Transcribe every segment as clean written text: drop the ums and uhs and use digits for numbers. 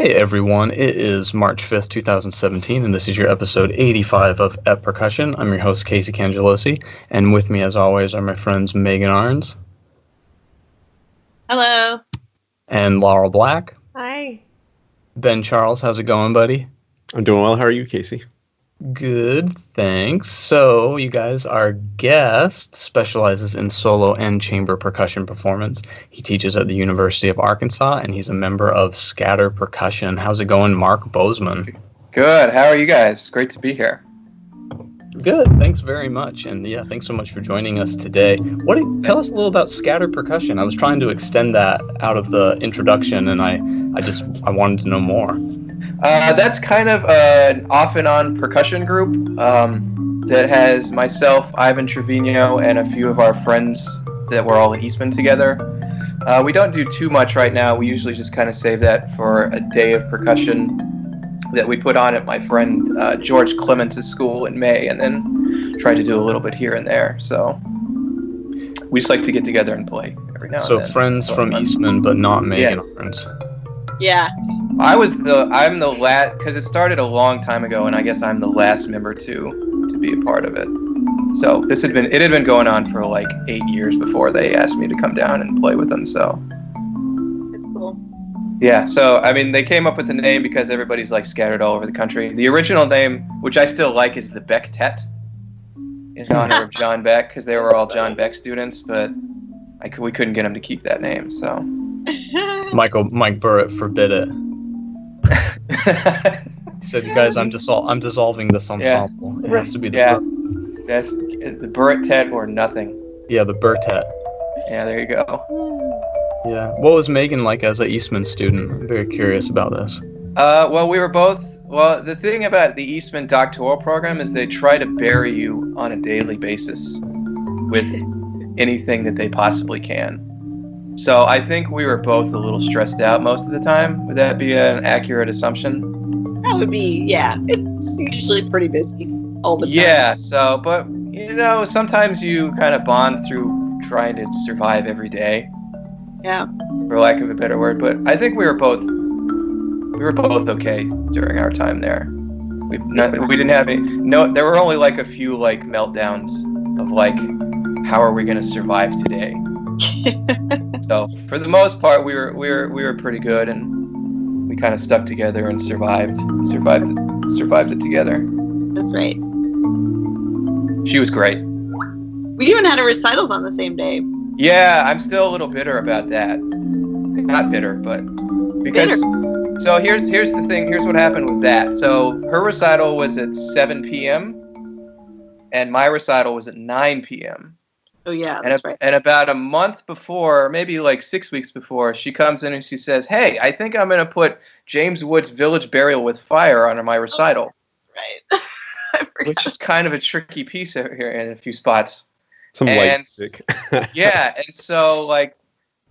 Hey everyone, it is March 5th, 2017, and this is your episode 85 of At Percussion. I'm your host, Casey Cangelosi, and with me, as always, are my friends Megan Arns. Hello. And Laurel Black. Hi. Ben Charles, how's it going, buddy? I'm doing well. How are you, Casey? Good, thanks. So, you guys, our guest specializes in solo and chamber percussion performance. He teaches at the University of Arkansas, and he's a member of Scatter Percussion. How's it going, Mark Boseman? Good. How are you guys? Great to be here. Good. Thanks very much. And yeah, thanks so much for joining us today. Tell us a little about Scatter Percussion. I was trying to extend that out of the introduction, and I wanted to know more. That's kind of an off and on percussion group that has myself, Ivan Trevino, and a few of our friends that were all at Eastman together. We don't do too much right now. We usually just kind of save that for a day of percussion that we put on at my friend George Clements' school in May, and then try to do a little bit here and there. So we just like to get together and play every now and then. So friends from Eastman, but not Megan Arns. Yeah. I'm the last, because it started a long time ago, and I guess I'm the last member to be a part of it. So it had been going on for like 8 years before they asked me to come down and play with them. So That's cool. yeah, so I mean, they came up with the name because everybody's like scattered all over the country. The original name, which I still like, is the Beck-Tet, in honor of John Beck, because they were all John Beck students, but we couldn't get them to keep that name. So Mike Burrett forbid it. He said, "You guys, I'm dissolving this ensemble. It has to be the that's the Burrett-Tet or nothing." Yeah, the Burtet. Yeah, there you go. Yeah. What was Megan like as an Eastman student? I'm very curious about this. Well, we were both. Well, the thing about the Eastman doctoral program is they try to bury you on a daily basis with anything that they possibly can. So I think we were both a little stressed out most of the time. Would that be an accurate assumption? That would be, yeah. It's usually pretty busy all the time. Yeah, so, but, sometimes you kind of bond through trying to survive every day. Yeah. For lack of a better word. But I think we were both okay during our time there. We didn't have there were only like a few like meltdowns of like, how are we going to survive today? So for the most part, we were pretty good, and we kind of stuck together and survived it together. That's right. She was great. We even had a recitals on the same day. Yeah, I'm still a little bitter about that. Not bitter, but because. So here's the thing. Here's what happened with that. So her recital was at 7 p.m. and my recital was at 9 p.m. Oh, yeah, that's right. And about a month before, maybe like 6 weeks before, she comes in and she says, "Hey, I think I'm going to put James Wood's Village Burial with Fire on my recital." Right. Which is kind of a tricky piece here in a few spots. Some light music. Yeah, and so like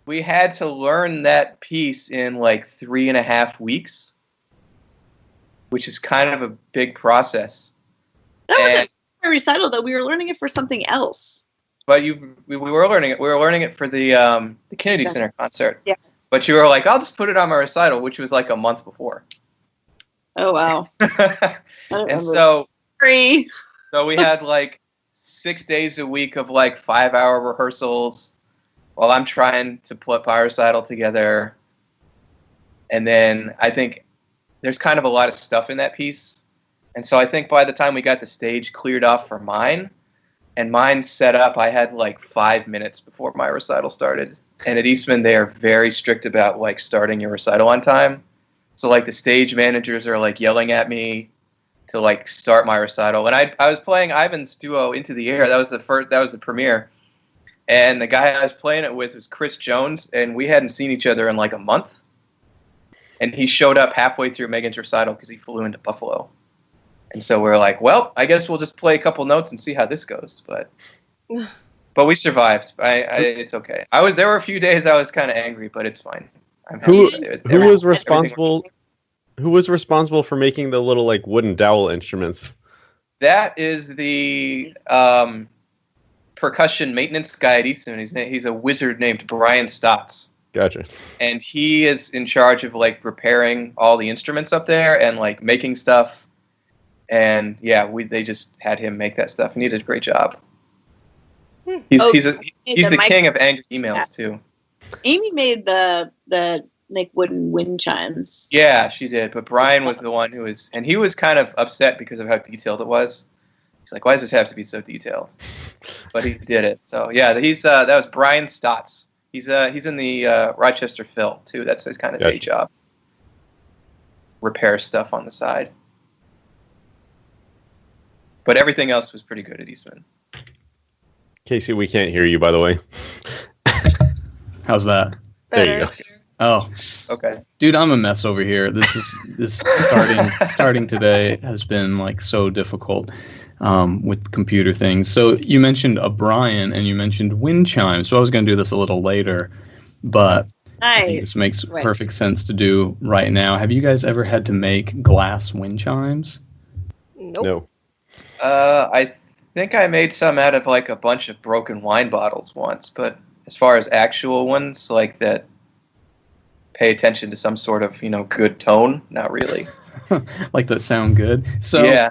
we had to learn that piece in like 3.5 weeks, which is kind of a big process. That wasn't a recital, though. We were learning it for something else. But we were learning it. We were learning it for the Kennedy Center concert. Yeah. But you were like, "I'll just put it on my recital," which was like a month before. Oh wow! And so we had like 6 days a week of like 5-hour rehearsals while I'm trying to put my recital together. And then I think there's kind of a lot of stuff in that piece. And so I think by the time we got the stage cleared off for mine, and mine set up, I had like 5 minutes before my recital started. And at Eastman, they are very strict about like starting your recital on time. So like the stage managers are like yelling at me to like start my recital. And I was playing Ivan's duo Into the Air. That was the premiere. And the guy I was playing it with was Chris Jones, and we hadn't seen each other in like a month. And he showed up halfway through Megan's recital because he flew into Buffalo. And so we're like, well, I guess we'll just play a couple notes and see how this goes. But we survived. It's okay. There were a few days I was kind of angry, but it's fine. Who was responsible? Who was responsible for making the little like wooden dowel instruments? That is the percussion maintenance guy at Eastman. He's a wizard named Brian Stotts. Gotcha. And he is in charge of like repairing all the instruments up there and like making stuff. And yeah, they just had him make that stuff, and he did a great job. He's the king of angry emails too. Amy made the like wooden wind chimes. Yeah, she did. But Brian was the one who was, and he was kind of upset because of how detailed it was. He's like, "Why does this have to be so detailed?" But he did it. So yeah, that was Brian Stotts. He's in the Rochester Phil too. That's his kind of day job. Repair stuff on the side. But everything else was pretty good at Eastman. Casey, we can't hear you, by the way. How's that? There you go. Oh, okay. Dude, I'm a mess over here. This starting today has been like so difficult with computer things. So you mentioned a Brian and you mentioned wind chimes. So I was going to do this a little later, but I think this makes perfect sense to do right now. Have you guys ever had to make glass wind chimes? Nope. No. I think I made some out of like a bunch of broken wine bottles once, but as far as actual ones like that pay attention to some sort of, good tone, not really. Like that sound good. So yeah.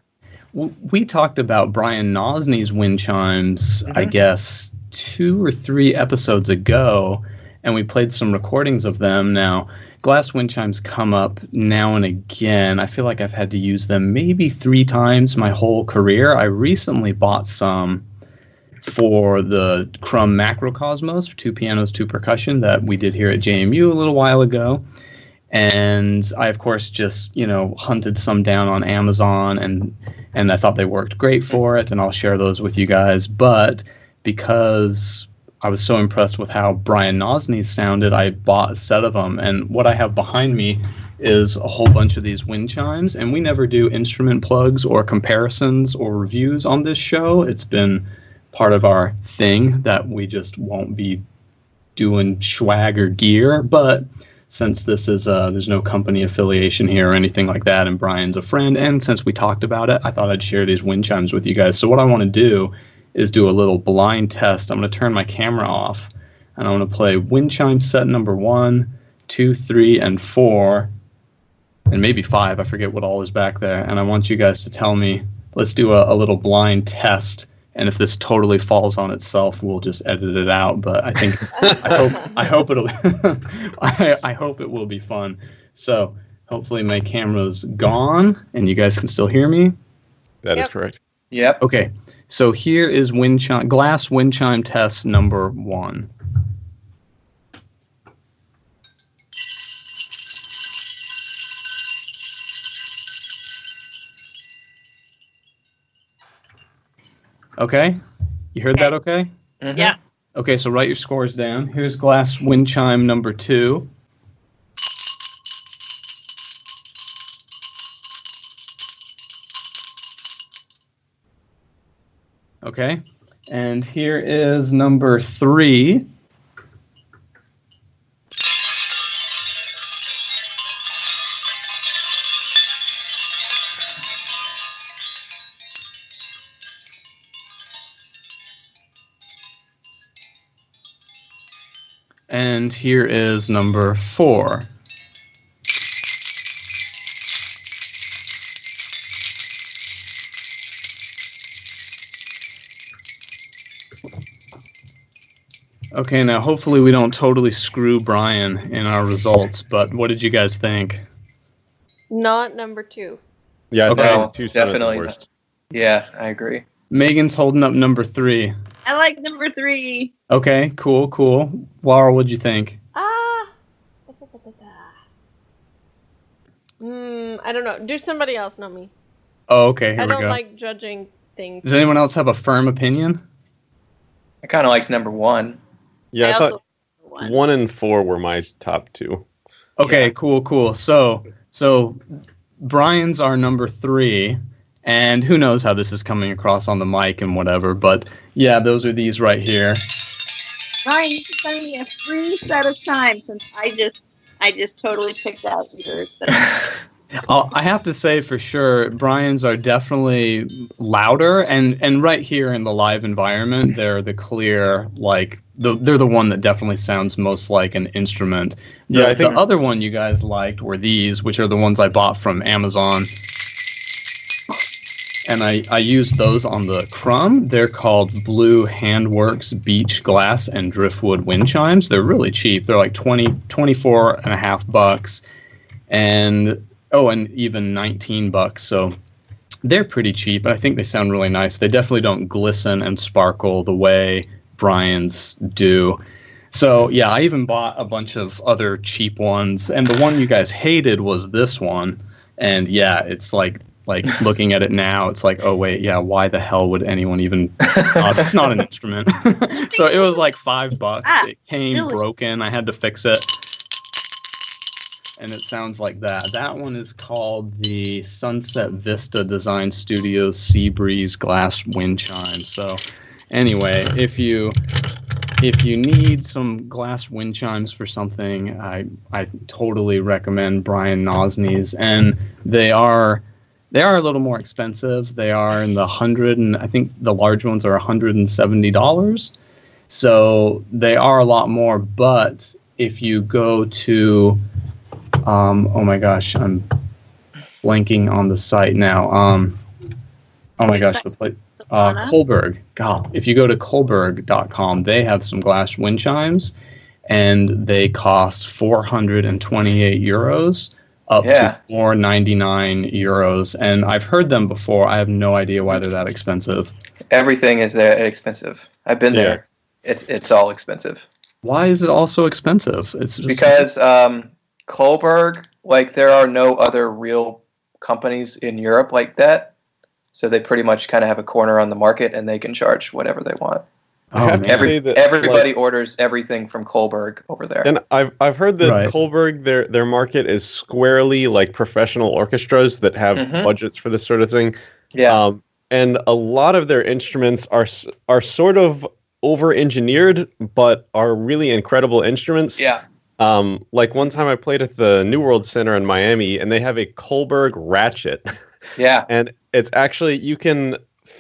We talked about Brian Nozny's wind chimes, I guess, 2 or 3 episodes ago, and we played some recordings of them. Now, glass wind chimes come up now and again. I feel like I've had to use them maybe 3 times my whole career. I recently bought some for the Crumb Macrocosmos, 2 pianos, 2 percussion, that we did here at JMU a little while ago. And I, of course, just, hunted some down on Amazon, and I thought they worked great for it, and I'll share those with you guys. But because I was so impressed with how Brian Nozny sounded, I bought a set of them. And what I have behind me is a whole bunch of these wind chimes, and we never do instrument plugs or comparisons or reviews on this show. It's been part of our thing that we just won't be doing swag or gear, but since this is there's no company affiliation here or anything like that, and Brian's a friend, and since we talked about it, I thought I'd share these wind chimes with you guys. So what I want to do is do a little blind test. I'm going to turn my camera off, and I'm going to play wind chime set number 1, 2, 3, and 4, and maybe 5. I forget what all is back there. And I want you guys to tell me, let's do a little blind test. And if this totally falls on itself, we'll just edit it out. But I think I hope it'll I hope it will be fun. So hopefully my camera's gone and you guys can still hear me. That is correct. Yep. Okay. So here is glass wind chime test number 1. Okay? You heard that okay? Mm-hmm. Yeah. Okay, so write your scores down. Here's glass wind chime number 2. Okay, and here is number 3. And here is number 4. Okay, now hopefully we don't totally screw Brian in our results, but what did you guys think? Not number 2. Yeah, Okay. no, 2 Definitely. worst. Yeah, I agree. Megan's holding up number 3. I like number 3. Okay, cool. Laura, what'd you think? I don't know. Do somebody else, not me. Oh, okay, here I we don't go. like judging things. Does anyone else have a firm opinion? I kind of liked number 1. Yeah, I also thought like 1 and 4 were my top 2. Okay, Yeah. cool. So Brian's our number 3, and who knows how this is coming across on the mic and whatever, but yeah, those are these right here. Ryan, you should send me a free set of chimes since I just totally picked out yours. I have to say for sure, Brian's are definitely louder, and right here in the live environment, they're the clear, like they're the one that definitely sounds most like an instrument. Yeah, I think the other one you guys liked were these, which are the ones I bought from Amazon, and I used those on the Crumb. They're called Blue Handworks Beach Glass and Driftwood Wind Chimes. They're really cheap. They're like 24 and a half bucks, and even $19. So they're pretty cheap. I think they sound really nice. They definitely don't glisten and sparkle the way Brian's do. So yeah, I even bought a bunch of other cheap ones, and the one you guys hated was this one. And yeah, it's like looking at it now, it's like, oh wait, yeah, why the hell would anyone even? That's not an instrument. So it was like $5. It came broken. I had to fix it. And it sounds like that. That one is called the Sunset Vista Design Studios Sea Breeze Glass Wind Chime. So anyway, if you need some glass wind chimes for something, I totally recommend Brian Nozny's. And they are a little more expensive. They are in the $100, and I think the large ones are $170. So they are a lot more. But if you go to oh my gosh, I'm blanking on the site now. Oh my gosh, the place, Kohlberg. God, if you go to Kohlberg.com, they have some glass wind chimes, and they cost 428 euros up to 499 euros. And I've heard them before. I have no idea why they're that expensive. Everything is that expensive. I've been there. It's all expensive. Why is it all so expensive? It's just because Kohlberg, like, there are no other real companies in Europe like that, so they pretty much kind of have a corner on the market, and they can charge whatever they want. Everybody orders everything from Kohlberg over there. And I've heard that Kohlberg, their market is squarely like professional orchestras that have budgets for this sort of thing. Yeah, and a lot of their instruments are sort of over-engineered, but are really incredible instruments. Yeah. Like one time I played at the New World Center in Miami, and they have a Kohlberg ratchet. Yeah. And it's actually, you can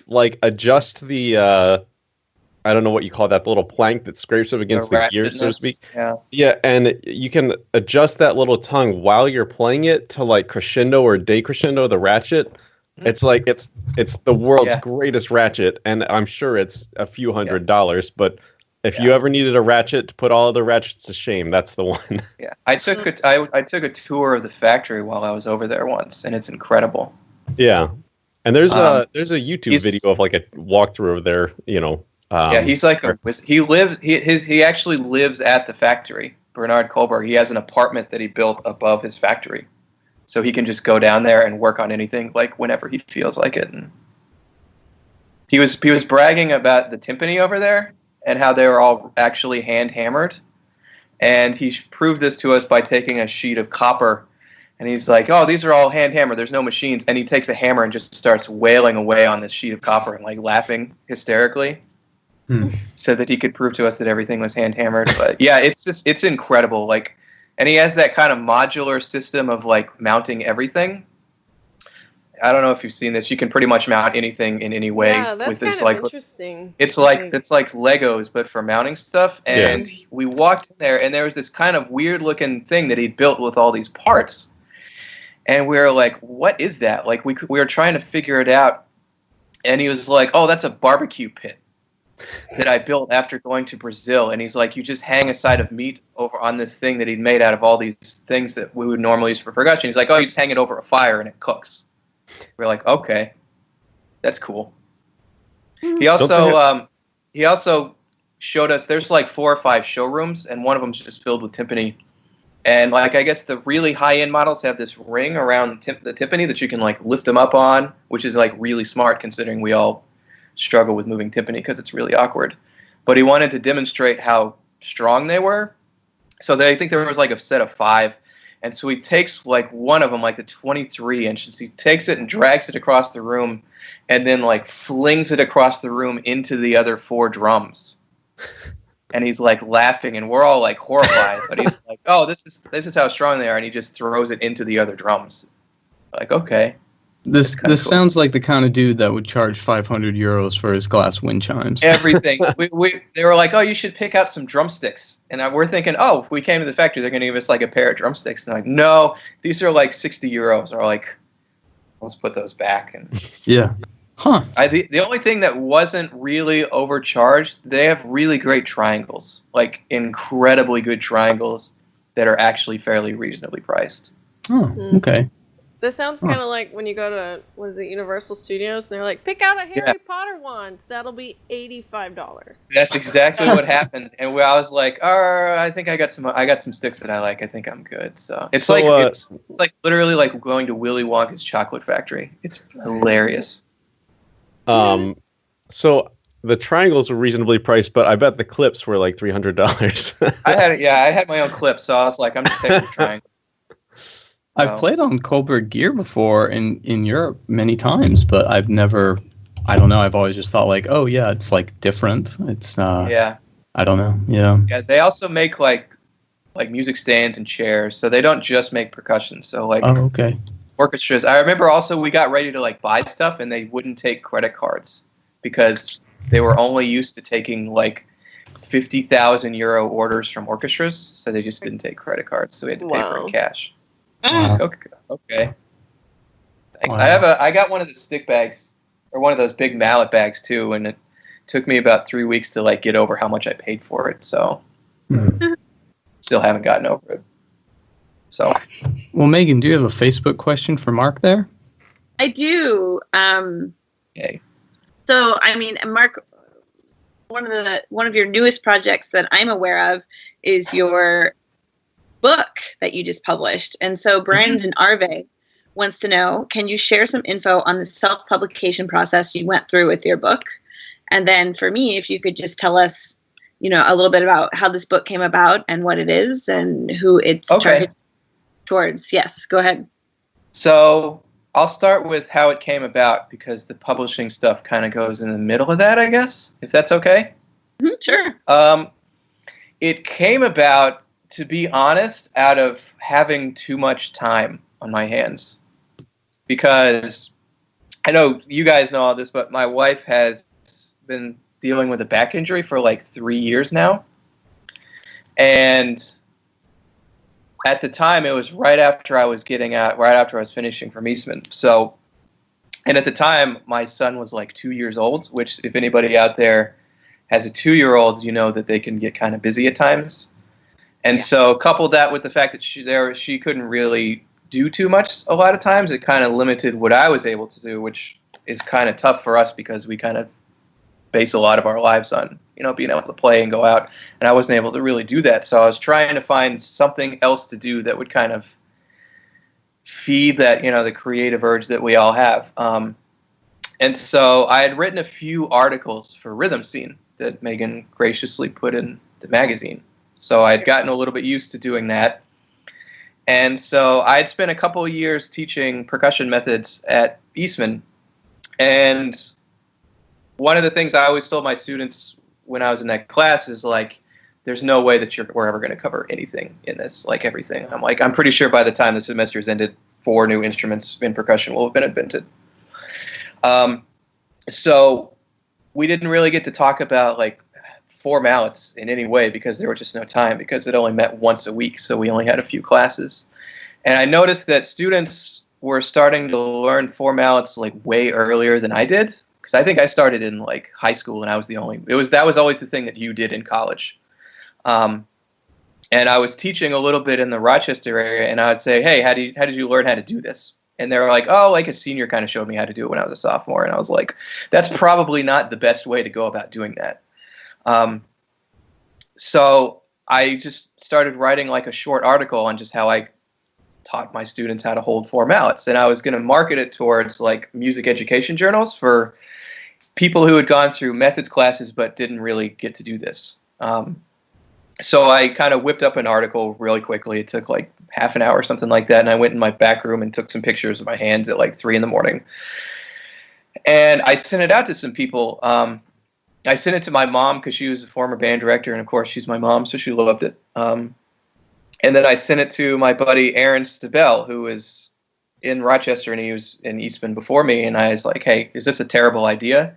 like adjust the, I don't know what you call that, the little plank that scrapes up against the gear, so to speak. Yeah. Yeah, and you can adjust that little tongue while you're playing it to like crescendo or decrescendo the ratchet. It's like, it's the world's greatest ratchet, and I'm sure it's a few $100, but if you ever needed a ratchet to put all other ratchets to shame, that's the one. Yeah, I took a tour of the factory while I was over there once, and it's incredible. Yeah, and there's a YouTube video of like a walkthrough of their, you know. He's like he actually lives at the factory. Bernard Kohlberg. He has an apartment that he built above his factory, so he can just go down there and work on anything like whenever he feels like it. And he was bragging about the timpani over there and how they were all actually hand hammered. And he proved this to us by taking a sheet of copper, and he's like, "Oh, these are all hand hammered. There's no machines." And he takes a hammer and just starts wailing away on this sheet of copper and like laughing hysterically, so that he could prove to us that everything was hand hammered. But yeah, it's incredible. Like, and he has that kind of modular system of like mounting everything. I don't know if you've seen this. You can pretty much mount anything in any way with this. Like, interesting. It's like Legos, but for mounting stuff. And we walked in there, and there was this kind of weird looking thing that he'd built with all these parts. And we were like, "What is that?" Like, we were trying to figure it out. And he was like, "Oh, that's a barbecue pit that I built after going to Brazil." And he's like, "You just hang a side of meat over on this thing that he'd made out of all these things that we would normally use for percussion." He's like, "Oh, you just hang it over a fire and it cooks." We're like, "Okay, that's cool." He also showed us there's like 4 or 5 showrooms, and one of them's just filled with timpani. And like, I guess the really high end models have this ring around the timpani that you can like lift them up on, which is like really smart considering we all struggle with moving timpani because it's really awkward. But he wanted to demonstrate how strong they were. So I think there was like a set of 5. And so he takes like one of them, like the 23 inches, he takes it and drags it across the room and then like flings it across the room into the other 4 drums. And he's like laughing, and we're all like horrified. But he's like, "Oh, this is how strong they are." And he just throws it into the other drums. Like, okay. This kinda cool. sounds like the kind of dude that would charge 500 euros for his glass wind chimes. Everything. They were like, oh, you should pick out some drumsticks. And we're thinking, oh, if we came to the factory, they're going to give us like a pair of drumsticks. And they're like, no, these are like 60 euros. Or like, let's put those back. And Yeah. Huh. the only thing that wasn't really overcharged, they have really great triangles, like incredibly good triangles that are actually fairly reasonably priced. Oh, okay. This sounds kind of like when you go to, what is it, Universal Studios, and they're like, pick out a Harry Potter wand. That'll be $85. That's exactly what happened. And I was like, oh, I think I got some sticks that I like. I think I'm good. So it's it's like literally like going to Willy Wonka's chocolate factory. It's hilarious. So the triangles were reasonably priced, but I bet the clips were like $300. I had my own clip, so I was like, I'm just taking the triangle. I've played on Kohlberg gear before in Europe many times, but I've never, I don't know, I've always just thought like, oh yeah, it's like different. It's I don't know. Yeah. Yeah, they also make like music stands and chairs, so they don't just make percussion. So like orchestras. I remember also we got ready to like buy stuff and they wouldn't take credit cards because they were only used to taking like 50,000 euro orders from orchestras, so they just didn't take credit cards, so we had to pay for it in cash. Okay. Thanks. Wow. I got one of the stick bags, or one of those big mallet bags too, and it took me about 3 weeks to like get over how much I paid for it. So still haven't gotten over it. So, well, Megan, do you have a Facebook question for Mark there? I do. okay. So, I mean, Mark, one of your newest projects that I'm aware of is your book that you just published. And so Brandon Arve wants to know, can you share some info on the self-publication process you went through with your book? And then for me, if you could just tell us, a little bit about how this book came about and what it is and who it's targeted towards. Yes, go ahead. So I'll start with how it came about because the publishing stuff kind of goes in the middle of that, I guess, if that's okay. Mm-hmm, sure. It came about, to be honest, out of having too much time on my hands. Because I know you guys know all this, but my wife has been dealing with a back injury for like 3 years now. And at the time, it was right after I was finishing from Eastman. So, and at the time, my son was like 2 years old, which if anybody out there has a 2-year-old, you know that they can get kind of busy at times. And so couple that with the fact that she couldn't really do too much a lot of times, it kind of limited what I was able to do, which is kind of tough for us because we kind of base a lot of our lives on, being able to play and go out. And I wasn't able to really do that. So I was trying to find something else to do that would kind of feed that, the creative urge that we all have. And so I had written a few articles for Rhythm Scene that Megan graciously put in the magazine. So I had gotten a little bit used to doing that. And so I had spent a couple of years teaching percussion methods at Eastman. And one of the things I always told my students when I was in that class is like, there's no way that we're ever going to cover anything in this, like everything. I'm like, I'm pretty sure by the time the semester is ended, 4 new instruments in percussion will have been invented. So we didn't really get to talk about like 4 mallets in any way because there was just no time because it only met once a week. So we only had a few classes. And I noticed that students were starting to learn 4 mallets like way earlier than I did. Because I think I started in like high school and I was that was always the thing that you did in college. And I was teaching a little bit in the Rochester area and I would say, hey, how did you learn how to do this? And they were like, oh, like a senior kind of showed me how to do it when I was a sophomore. And I was like, that's probably not the best way to go about doing that. So I just started writing like a short article on just how I taught my students how to hold 4 mallets. And I was going to market it towards like music education journals for people who had gone through methods classes but didn't really get to do this. So I kind of whipped up an article really quickly. It took like half an hour or something like that. And I went in my back room and took some pictures of my hands at like 3 a.m. And I sent it out to some people. I sent it to my mom because she was a former band director. And of course, she's my mom, so she loved it. And then I sent it to my buddy Aaron Stabell, who is in Rochester, and he was in Eastman before me, and I was like, hey, is this a terrible idea?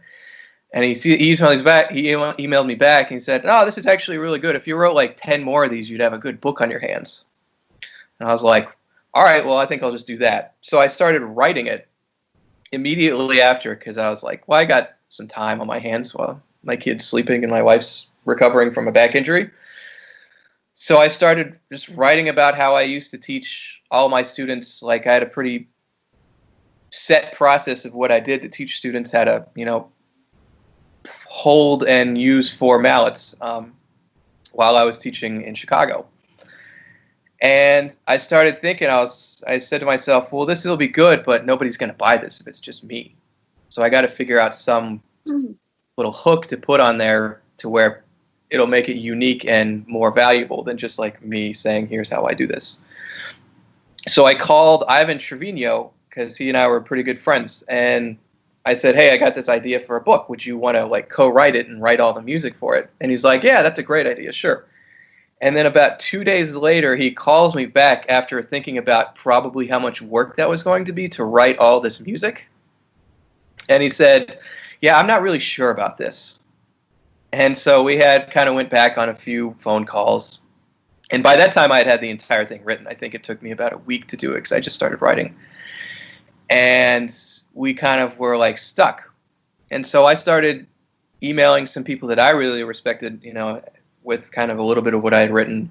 And he emailed me back, and he said, oh, this is actually really good. If you wrote like 10 more of these, you'd have a good book on your hands. And I was like, all right, well, I think I'll just do that. So I started writing it immediately after, because I was like, well, I got some time on my hands while my kid's sleeping and my wife's recovering from a back injury. So I started just writing about how I used to teach all my students. Like, I had a pretty set process of what I did to teach students how to, hold and use 4 mallets while I was teaching in Chicago. And I started thinking, I said to myself, well, this will be good, but nobody's going to buy this if it's just me. So I got to figure out some little hook to put on there to where it'll make it unique and more valuable than just like me saying, here's how I do this. So I called Ivan Trevino, because he and I were pretty good friends, and I said, hey, I got this idea for a book. Would you want to like co-write it and write all the music for it? And he's like, yeah, that's a great idea, sure. And then about 2 days later, he calls me back after thinking about probably how much work that was going to be to write all this music. And he said, yeah, I'm not really sure about this. And so we went back on a few phone calls. And by that time, I had the entire thing written. I think it took me about a week to do it because I just started writing. And we kind of were like stuck. And so I started emailing some people that I really respected, with kind of a little bit of what I had written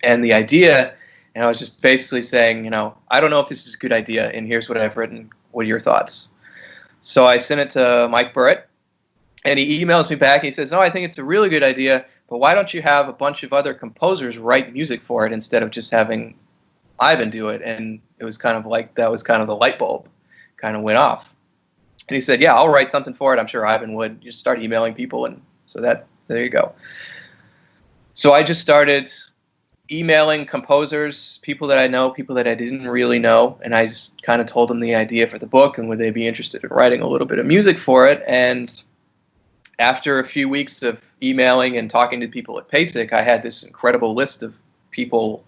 and the idea. And I was just basically saying, I don't know if this is a good idea, and here's what I've written. What are your thoughts? So I sent it to Mike Burrett. And he emails me back. He says, no, I think it's a really good idea, but why don't you have a bunch of other composers write music for it instead of just having Ivan do it? And it was kind of like, that was kind of the light bulb kind of went off. And he said, yeah, I'll write something for it. I'm sure Ivan would. Just start emailing people. And so there you go. So I just started emailing composers, people that I know, people that I didn't really know. And I just kind of told them the idea for the book and would they be interested in writing a little bit of music for it. And after a few weeks of emailing and talking to people at PASIC, I had this incredible list of people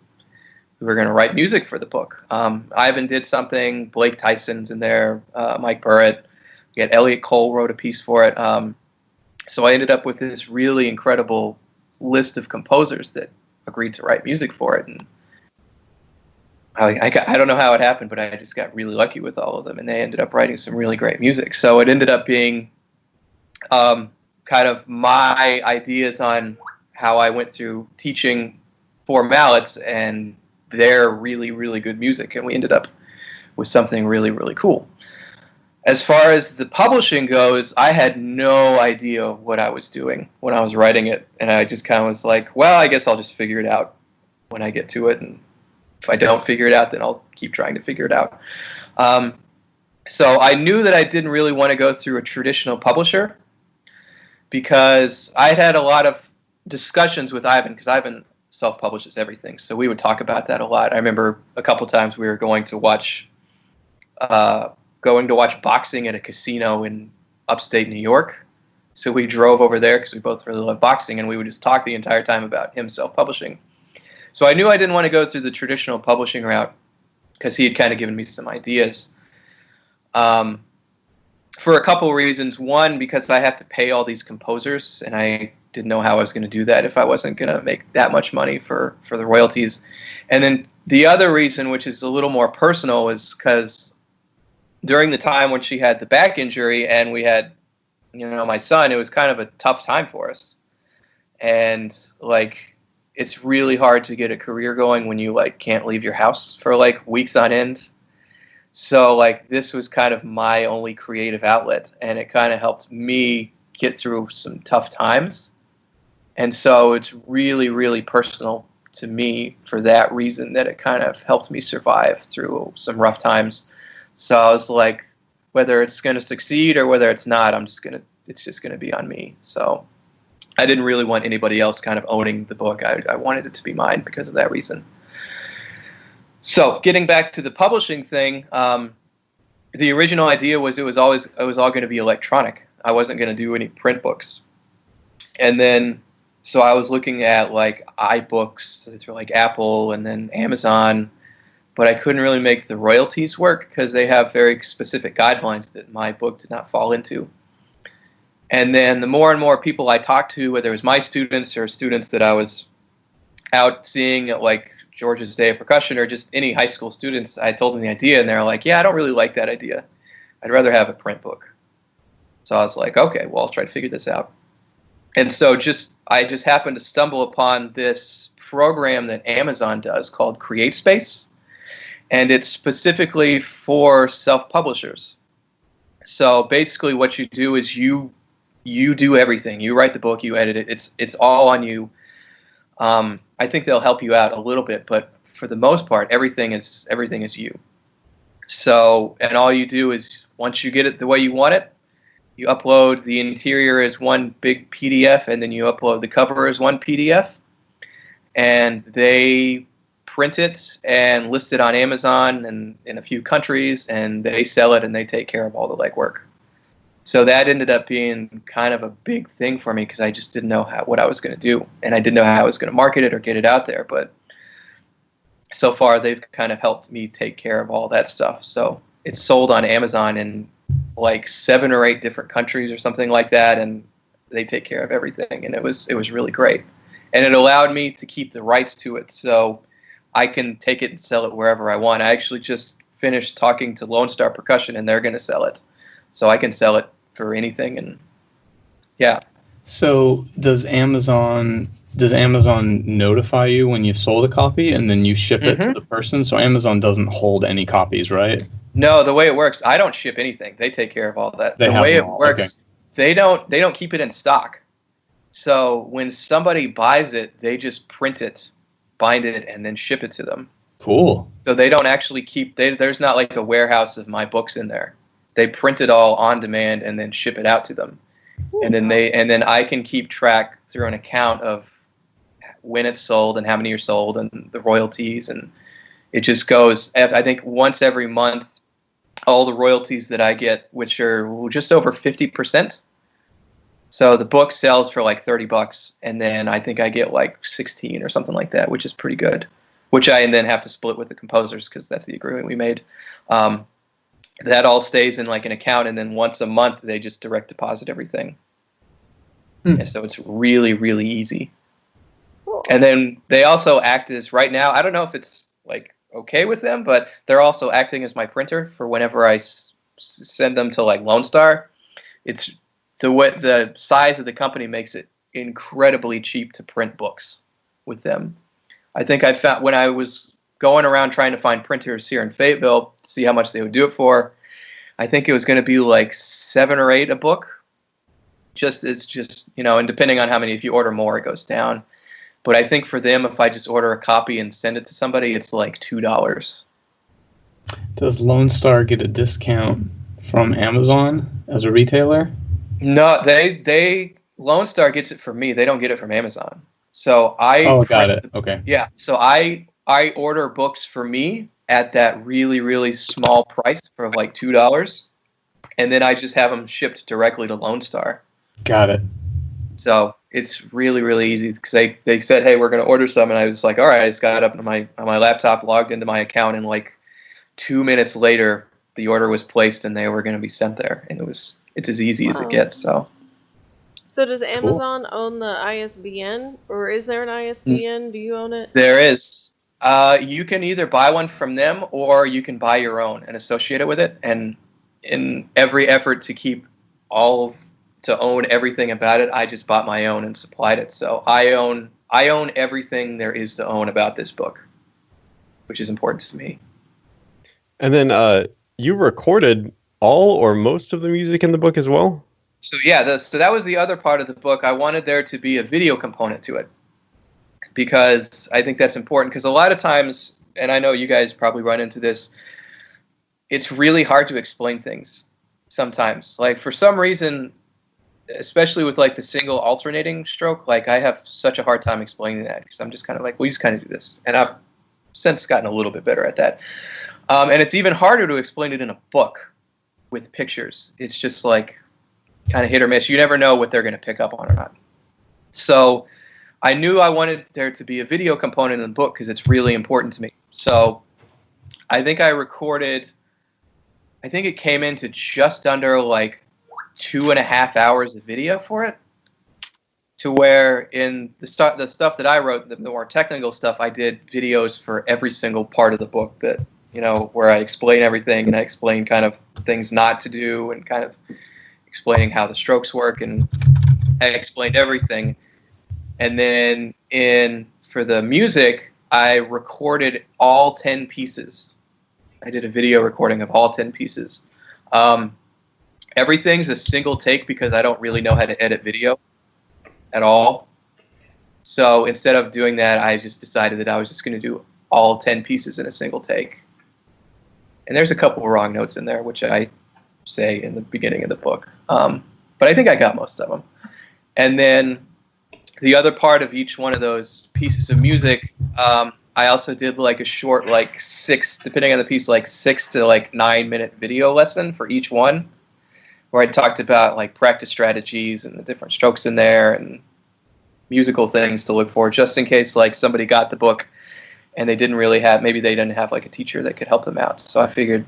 who were going to write music for the book. Ivan did something, Blake Tyson's in there, Mike Burrett, we had Elliot Cole wrote a piece for it. So I ended up with this really incredible list of composers that agreed to write music for it. And I don't know how it happened, but I just got really lucky with all of them, and they ended up writing some really great music. So it ended up being kind of my ideas on how I went through teaching 4 mallets and their really, really good music. And we ended up with something really, really cool. As far as the publishing goes, I had no idea what I was doing when I was writing it. And I just kind of was like, well, I guess I'll just figure it out when I get to it. And if I don't figure it out, then I'll keep trying to figure it out. So I knew that I didn't really want to go through a traditional publisher, because I'd had a lot of discussions with Ivan, because Ivan self-publishes everything. So we would talk about that a lot. I remember a couple times we were going to watch boxing at a casino in upstate New York. So we drove over there because we both really love boxing, and we would just talk the entire time about him self-publishing. So I knew I didn't want to go through the traditional publishing route, because he had kind of given me some ideas. For a couple of reasons. One, because I have to pay all these composers, and I didn't know how I was going to do that if I wasn't going to make that much money for the royalties. And then the other reason, which is a little more personal, is because during the time when she had the back injury and we had, my son, it was kind of a tough time for us. And it's really hard to get a career going when you can't leave your house for weeks on end. So this was kind of my only creative outlet, and it kind of helped me get through some tough times. And so it's really, really personal to me for that reason, that it kind of helped me survive through some rough times. So I was like, whether it's going to succeed or whether it's not, it's just going to be on me. So I didn't really want anybody else kind of owning the book. I wanted it to be mine because of that reason. So getting back to the publishing thing, the original idea was it was all going to be electronic. I wasn't going to do any print books. And then, so I was looking at iBooks through Apple and then Amazon but I couldn't really make the royalties work because they have very specific guidelines that my book did not fall into. And then the more and more people I talked to, whether it was my students or students that I was out seeing at like George's Day of Percussion or just any high school students, I told them the idea, and they're like, yeah, I don't really like that idea. I'd rather have a print book. So I was like, okay, well, I'll try to figure this out. And so I just happened to stumble upon this program that Amazon does called CreateSpace, and it's specifically for self-publishers. So basically what you do is you do everything. You write the book, you edit it. It's all on you. I think they'll help you out a little bit, but for the most part, everything is you. So, and all you do is once you get it the way you want it, you upload the interior as one big PDF, and then you upload the cover as one PDF, and they print it and list it on Amazon and in a few countries, and they sell it and they take care of all the legwork. So that ended up being kind of a big thing for me because I just didn't know what I was going to do, and I didn't know how I was going to market it or get it out there. But so far, they've kind of helped me take care of all that stuff. So it's sold on Amazon in like 7 or 8 different countries or something like that, and they take care of everything, and it was really great. And it allowed me to keep the rights to it, so I can take it and sell it wherever I want. I actually just finished talking to Lone Star Percussion, and they're going to sell it, so I can sell it for anything. And yeah. So does Amazon notify you when you've sold a copy and then you ship it to the person? So Amazon doesn't hold any copies, right? No, the way it works, I don't ship anything. They take care of all that. The way it works, okay. They don't keep it in stock. So when somebody buys it, they just print it, bind it, and then ship it to them. Cool. So they don't actually there's not like a warehouse of my books in there. They print it all on demand and then ship it out to them. Ooh. And then I can keep track through an account of when it's sold and how many are sold and the royalties, and it just goes, I think once every month, all the royalties that I get, which are just over 50%. So the book sells for like $30, and then I think I get like 16 or something like that, which is pretty good, which I then have to split with the composers because that's the agreement we made. That all stays in like an account, and then once a month they just direct deposit everything. Yeah, so it's really, really easy. Cool. And then they also act as, right now, I don't know if it's like okay with them, but they're also acting as my printer for whenever I send them to like Lone Star. It's the size of the company makes it incredibly cheap to print books with them. I think I found when I was going around trying to find printers here in Fayetteville to see how much they would do it for, I think it was going to be like 7 or 8 a book. It's just, and depending on how many, if you order more, it goes down. But I think for them, if I just order a copy and send it to somebody, it's like $2. Does Lone Star get a discount from Amazon as a retailer? No, Lone Star gets it from me. They don't get it from Amazon. So got it. Okay. Yeah. So I order books for me at that really, really small price for like $2, and then I just have them shipped directly to Lone Star. Got it. So it's really, really easy because they said, hey, we're going to order some, and I was like, all right. I just got up on my laptop, logged into my account, and like 2 minutes later, the order was placed and they were going to be sent there, and it's as easy as it gets. So does Amazon own the ISBN, or is there an ISBN? Do you own it? There is. You can either buy one from them or you can buy your own and associate it with it. And in every effort to own everything about it, I just bought my own and supplied it. So I own everything there is to own about this book, which is important to me. And then you recorded all or most of the music in the book as well? So yeah, so that was the other part of the book. I wanted there to be a video component to it because I think that's important, because a lot of times, and I know you guys probably run into this, it's really hard to explain things sometimes. Like for some reason, especially with like the single alternating stroke, like I have such a hard time explaining that because I'm just kind of like, well, you just kind of do this. And I've since gotten a little bit better at that. And it's even harder to explain it in a book with pictures. It's just like kind of hit or miss. You never know what they're going to pick up on or not. So I knew I wanted there to be a video component in the book because it's really important to me. So I think I recorded. I think it came into just under like 2.5 hours of video for it. To where in the stuff that I wrote, the more technical stuff, I did videos for every single part of the book that, where I explain everything and I explain kind of things not to do and kind of explaining how the strokes work, and I explained everything. And then for the music, I recorded all 10 pieces. I did a video recording of all 10 pieces. Everything's a single take because I don't really know how to edit video at all. So instead of doing that, I just decided that I was just going to do all 10 pieces in a single take. And there's a couple wrong notes in there, which I say in the beginning of the book. But I think I got most of them. And then the other part of each one of those pieces of music, I also did like a short, like 6, depending on the piece, like 6 to like 9-minute video lesson for each one, where I talked about like practice strategies and the different strokes in there and musical things to look for, just in case like somebody got the book and they maybe they didn't have like a teacher that could help them out. So I figured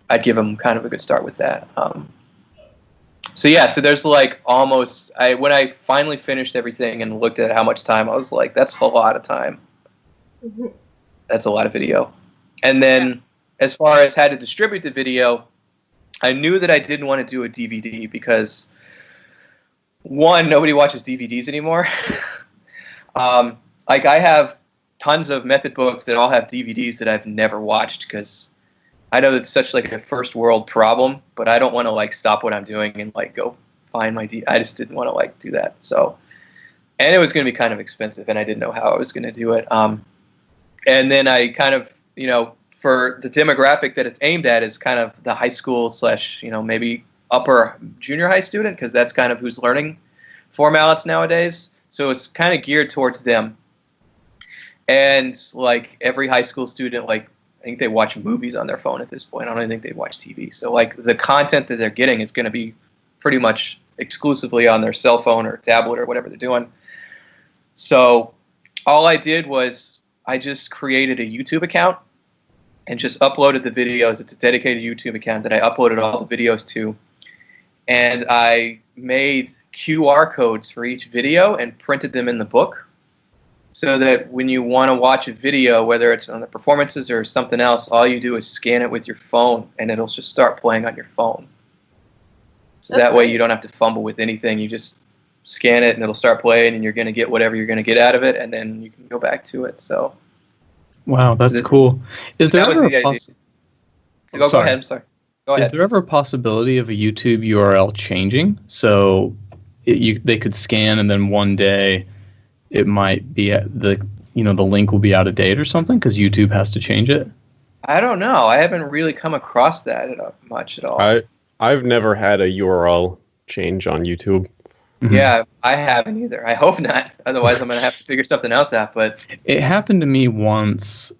I'd give them kind of a good start with that. So there's like when I finally finished everything and looked at how much time, I was like, that's a lot of time. Mm-hmm. That's a lot of video. And then as far as how to distribute the video, I knew that I didn't want to do a DVD because, one, nobody watches DVDs anymore. Like I have tons of method books that all have DVDs that I've never watched because I know that's such like a first world problem, but I don't want to like stop what I'm doing and like go find my I just didn't want to like do that. So, and it was going to be kind of expensive and I didn't know how I was going to do it. And then I kind of, for the demographic that it's aimed at is kind of the high school / maybe upper junior high student, because that's kind of who's learning formats nowadays. So it's kind of geared towards them. And like every high school student, like I think they watch movies on their phone at this point. I don't even think they watch TV. So like the content that they're getting is going to be pretty much exclusively on their cell phone or tablet or whatever they're doing. So all I did was I just created a YouTube account and just uploaded the videos. It's a dedicated YouTube account that I uploaded all the videos to. And I made QR codes for each video and printed them in the book so that when you want to watch a video, whether it's on the performances or something else, all you do is scan it with your phone and it'll just start playing on your phone. So that way you don't have to fumble with anything. You just scan it and it'll start playing and you're going to get whatever you're going to get out of it and then you can go back to it. So wow, that's cool. Is there ever a possibility? Go ahead. I'm sorry. Go ahead. Is there ever a possibility of a YouTube URL changing? So they could scan and then one day it might be the link will be out of date or something because YouTube has to change it? I don't know. I haven't really come across that much at all. I've never had a URL change on YouTube. Mm-hmm. Yeah, I haven't either. I hope not. Otherwise, I'm going to have to figure something else out. But it happened to me once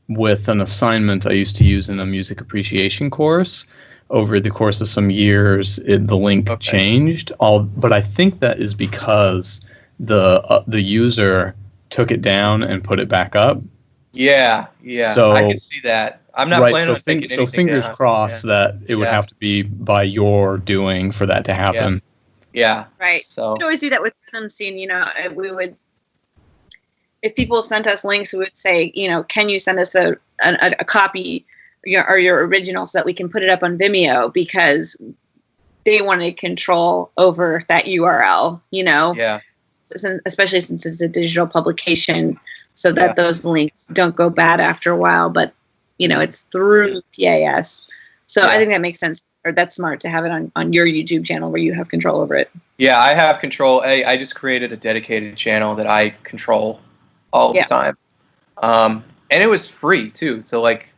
with an assignment I used to use in a music appreciation course. Over the course of some years, the link changed. But I think that is because the user took it down and put it back up. Yeah. So I can see that. I'm not planning on taking anything so fingers down. crossed that it would have to be by your doing for that to happen. Yeah. Right. So we'd always do that with rhythm scene. We would, if people sent us links, we would say, can you send us a copy or your original so that we can put it up on Vimeo, because they wanted control over that URL, Yeah. Especially since it's a digital publication, so that those links don't go bad after a while, but it's through PAS. So I think that makes sense, or that's smart to have it on your YouTube channel where you have control over it. Yeah, I have control. I just created a dedicated channel that I control all the time. And it was free too. So like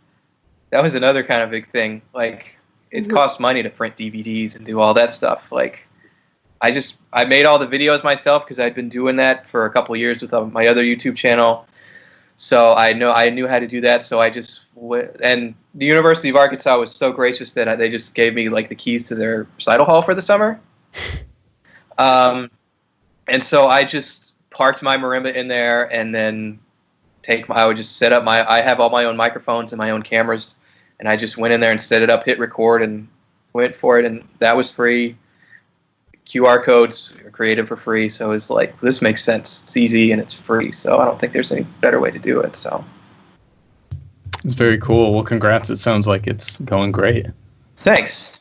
that was another kind of big thing. Like it costs money to print DVDs and do all that stuff. Like I made all the videos myself because I'd been doing that for a couple of years with my other YouTube channel. So I knew how to do that. So I just and the University of Arkansas was so gracious that they just gave me like the keys to their recital hall for the summer. And so I just parked my marimba in there and then I would just set up I have all my own microphones and my own cameras and I just went in there and set it up, hit record, and went for it, and that was free. QR codes are created for free, so it's like, this makes sense. It's easy and it's free, so I don't think there's any better way to do it. So it's very cool. Well, congrats. It sounds like it's going great. Thanks.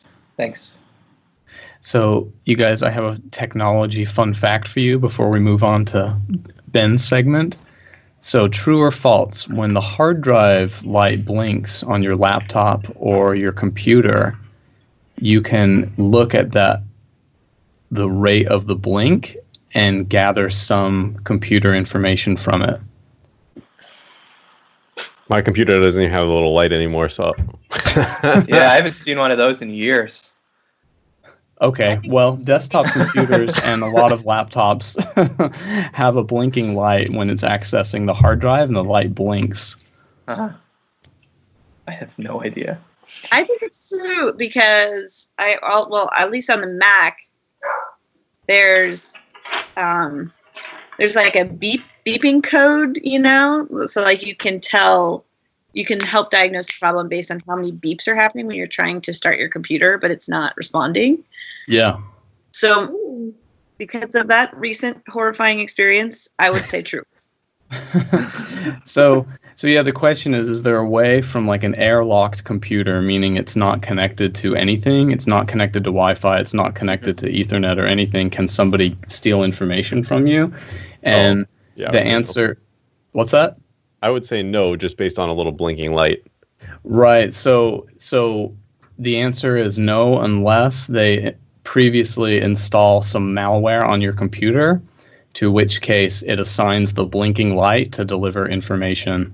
So, you guys, I have a technology fun fact for you before we move on to Ben's segment. So, true or false, when the hard drive light blinks on your laptop or your computer, you can look at the rate of the blink and gather some computer information from it. My computer doesn't even have a little light anymore, so... Yeah, I haven't seen one of those in years. Okay, well, desktop computers and a lot of laptops have a blinking light when it's accessing the hard drive, and the light blinks. I have no idea. I think it's true because at least on the Mac, there's like a beeping code, so like you can help diagnose the problem based on how many beeps are happening when you're trying to start your computer, but it's not responding. Yeah. So because of that recent horrifying experience, I would say true. So yeah, the question is there a way from like an airlocked computer, meaning it's not connected to anything, it's not connected to Wi-Fi, it's not connected to Ethernet or anything, can somebody steal information from you? And the answer, what's that? I would say no, just based on a little blinking light. Right. So the answer is no, unless they previously install some malware on your computer, to which case it assigns the blinking light to deliver information.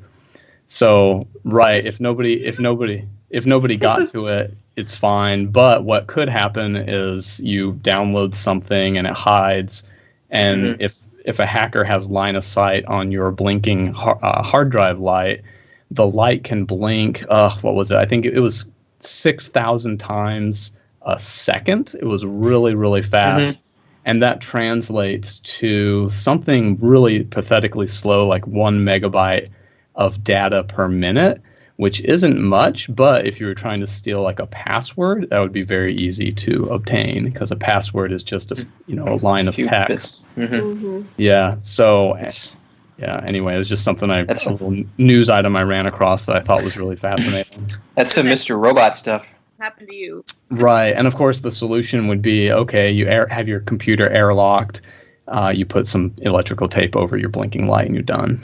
So, right, if nobody got to it, it's fine. But what could happen is you download something and it hides, and if a hacker has line of sight on your blinking hard drive light, the light can blink. What was it? I think it was 6,000 times a second. It was really, really fast. And that translates to something really pathetically slow, like 1 megabyte of data per minute, which isn't much. But if you were trying to steal like a password, that would be very easy to obtain, because a password is just a line of text. Yeah. So yeah. Anyway, it was just something a little news item I ran across that I thought was really fascinating. That's some Mr. Robot stuff. Happened to you. Right. And of course the solution would be, okay, you have your computer airlocked, you put some electrical tape over your blinking light and you're done,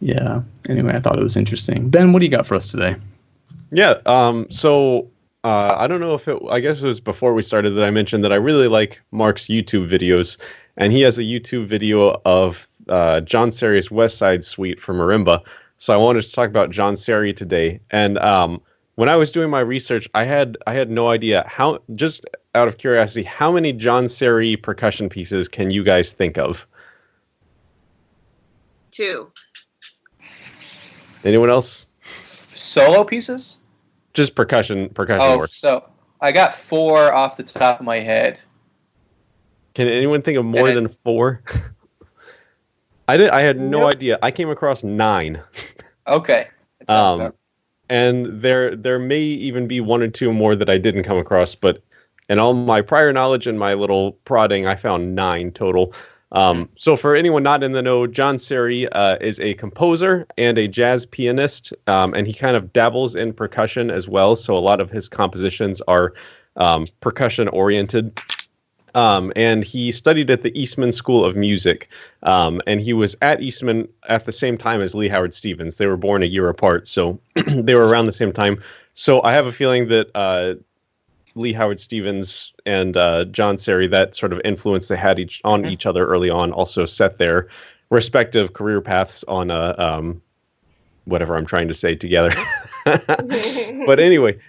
Yeah. Anyway, I thought it was interesting. Ben, what do you got for us today? Yeah. So I don't know if I guess it was before we started that I mentioned that I really like Mark's YouTube videos, and he has a YouTube video of John Serry's West Side Suite for marimba. So I wanted to talk about John Serry today. And when I was doing my research, I had no idea how, just out of curiosity, how many John Serry percussion pieces can you guys think of? 2. Anyone else? Solo pieces? Just percussion work. So I got 4 off the top of my head. Can anyone think of more than 4? I had no idea. I came across 9. Okay. And there may even be 1 or 2 more that I didn't come across, but in all my prior knowledge and my little prodding, I found 9 total. So for anyone not in the know, John Serry is a composer and a jazz pianist, and he kind of dabbles in percussion as well. So a lot of his compositions are percussion oriented. And he studied at the Eastman School of Music, and he was at Eastman at the same time as Lee Howard Stevens. They were born a year apart, so they were around the same time. So I have a feeling that Lee Howard Stevens and John Serry, that sort of influence they had on each other early on, also set their respective career paths on whatever I'm trying to say together. But anyway,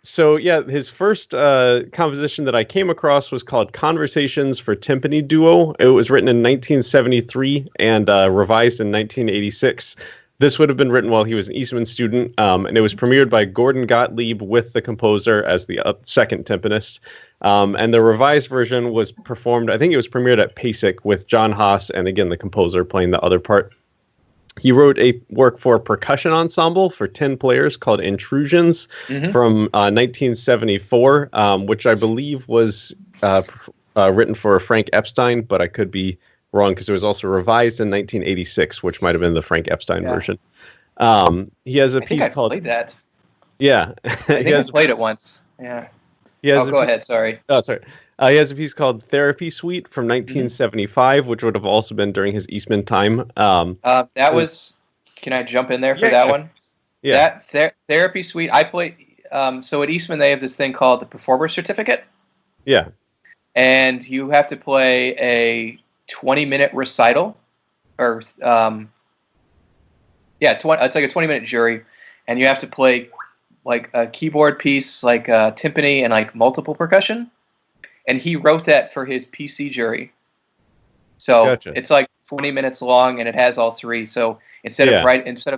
so yeah, his first composition that I came across was called Conversations for Timpani Duo. It was written in 1973 and revised in 1986. This would have been written while he was an Eastman student, and it was premiered by Gordon Gottlieb with the composer as the second timpanist. And the revised version was performed, I think it was premiered at PASIC with John Haas and, again, the composer playing the other part. He wrote a work for a percussion ensemble for 10 players called Intrusions from 1974, which I believe was written for Frank Epstein, but I could be wrong because it was also revised in 1986, which might have been the Frank Epstein version. He has a piece called... I played that. Yeah. I think I played it once. Yeah. Go ahead, sorry. Oh, sorry. He has a piece called Therapy Suite from 1975, which would have also been during his Eastman time. That was... Can I jump in there for that one? Yeah. That Therapy Suite, I played... so at Eastman, they have this thing called the Performer Certificate. Yeah. And you have to play a 20-minute recital. Or... it's like a 20-minute jury. And you have to play like a keyboard piece, like timpani, and like multiple percussion. And he wrote that for his PC jury. So It's like 20 minutes long, and it has all three. So instead of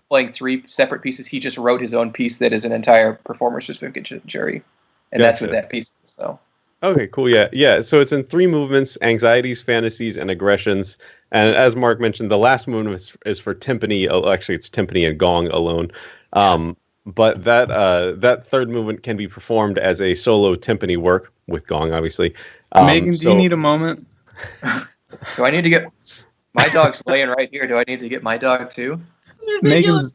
playing three separate pieces, he just wrote his own piece that is an entire performer certificate jury, and that's what that piece is. So. Okay, cool. Yeah. So it's in 3 movements: anxieties, fantasies, and aggressions. And as Mark mentioned, the last movement is for timpani. Actually, it's timpani and gong alone. But that third movement can be performed as a solo timpani work with gong, obviously. Megan, do you need a moment? Do I need to get... My dog's laying right here. Do I need to get my dog too? Megan's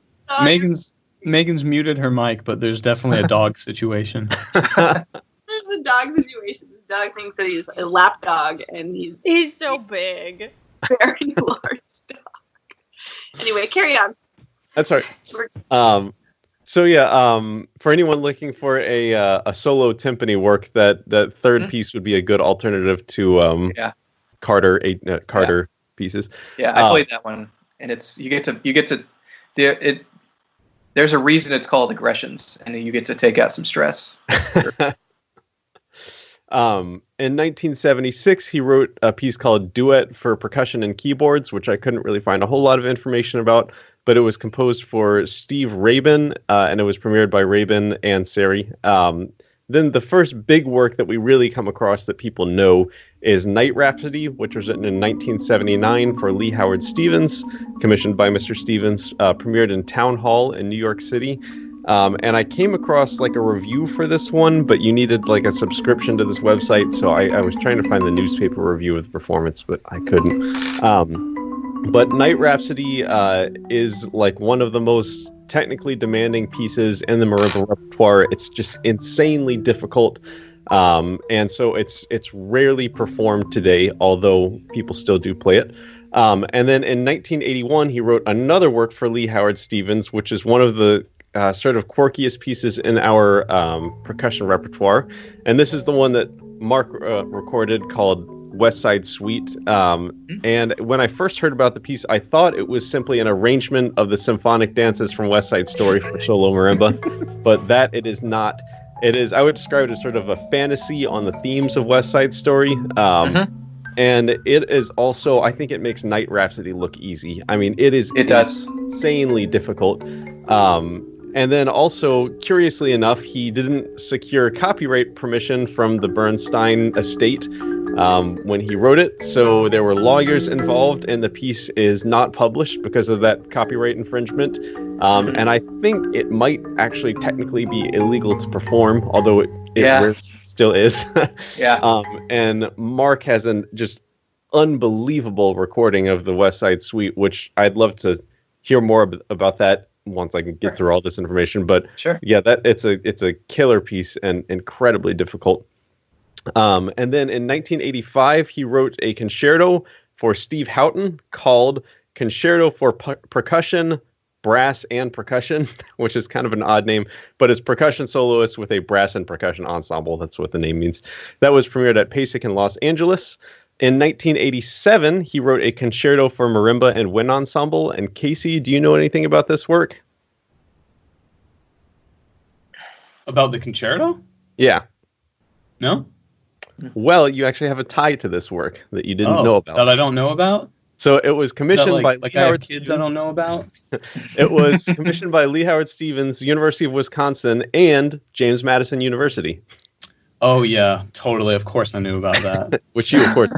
muted her mic, but there's definitely a dog situation. There's a dog situation. The dog thinks that he's a lap dog, and he's so big. Very large dog. Anyway, carry on. That's all right. For anyone looking for a solo timpani work, that third piece would be a good alternative to Carter pieces. Yeah, I played that one, and there's a reason it's called Aggressions, and you get to take out some stress. In 1976, he wrote a piece called Duet for Percussion and Keyboards, which I couldn't really find a whole lot of information about, but it was composed for Steve Rabin, and it was premiered by Rabin and Serry. Then the first big work that we really come across that people know is Night Rhapsody, which was written in 1979 for Lee Howard Stevens, commissioned by Mr. Stevens, premiered in Town Hall in New York City. And I came across like a review for this one, but you needed like a subscription to this website, so I was trying to find the newspaper review of the performance, but I couldn't. But Night Rhapsody is like one of the most technically demanding pieces in the marimba repertoire. It's just insanely difficult, and so it's rarely performed today, although people still do play it. And then in 1981, he wrote another work for Lee Howard Stevens, which is one of the sort of quirkiest pieces in our percussion repertoire, and this is the one that Mark recorded called West Side Suite. And when I first heard about the piece, I thought it was simply an arrangement of the symphonic dances from West Side Story for solo marimba, but that it is not. It is, I would describe it as sort of a fantasy on the themes of West Side Story. And it is also, I think it makes Night Rhapsody look easy. I mean, it does insanely difficult. And then also, curiously enough, he didn't secure copyright permission from the Bernstein estate when he wrote it. So there were lawyers involved, and the piece is not published because of that copyright infringement. And I think it might actually technically be illegal to perform, although it still is. And Mark has an just unbelievable recording of the West Side Suite, which I'd love to hear more about that once I can get through all this information. But it's a killer piece and incredibly difficult. And then in 1985, he wrote a concerto for Steve Houghton called Concerto for Percussion, Brass and Percussion, which is kind of an odd name, but it's percussion soloist with a brass and percussion ensemble. That's what the name means. That was premiered at PASIC in Los Angeles. In 1987, he wrote a concerto for marimba and wind ensemble. And Casey, do you know anything about this work? About the concerto? Yeah. No? Well, you actually have a tie to this work that you didn't know about. That I don't know about? So it was commissioned by Lee Howard Stevens. I don't know about. It was commissioned by Lee Howard Stevens, University of Wisconsin, and James Madison University. Oh yeah, totally. Of course I knew about that. Which you, of course.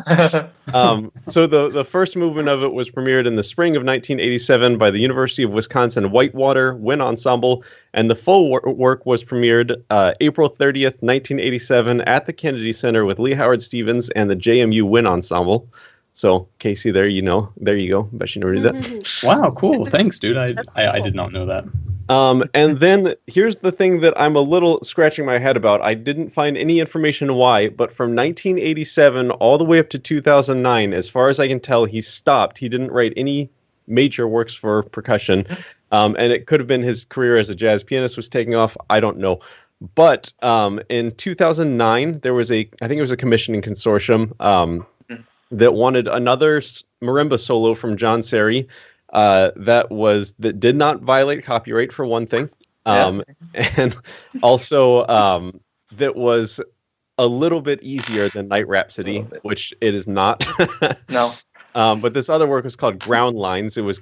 So the first movement of it was premiered in the spring of 1987 by the University of Wisconsin Whitewater Wind Ensemble, and the full work was premiered April 30th, 1987 at the Kennedy Center with Lee Howard Stevens and the JMU Wind Ensemble. So, Casey, there you go. Bet you never knew that. Wow, cool. Thanks, dude. I did not know that. And then here's the thing that I'm a little scratching my head about. I didn't find any information why, but from 1987 all the way up to 2009, as far as I can tell, he stopped. He didn't write any major works for percussion. And it could have been his career as a jazz pianist was taking off. I don't know. But in 2009, there was I think it was a commissioning consortium that wanted another marimba solo from John Serry. That did not violate copyright for one thing, and also that was a little bit easier than Night Rhapsody, which it is not. No. But this other work was called Ground Lines. It was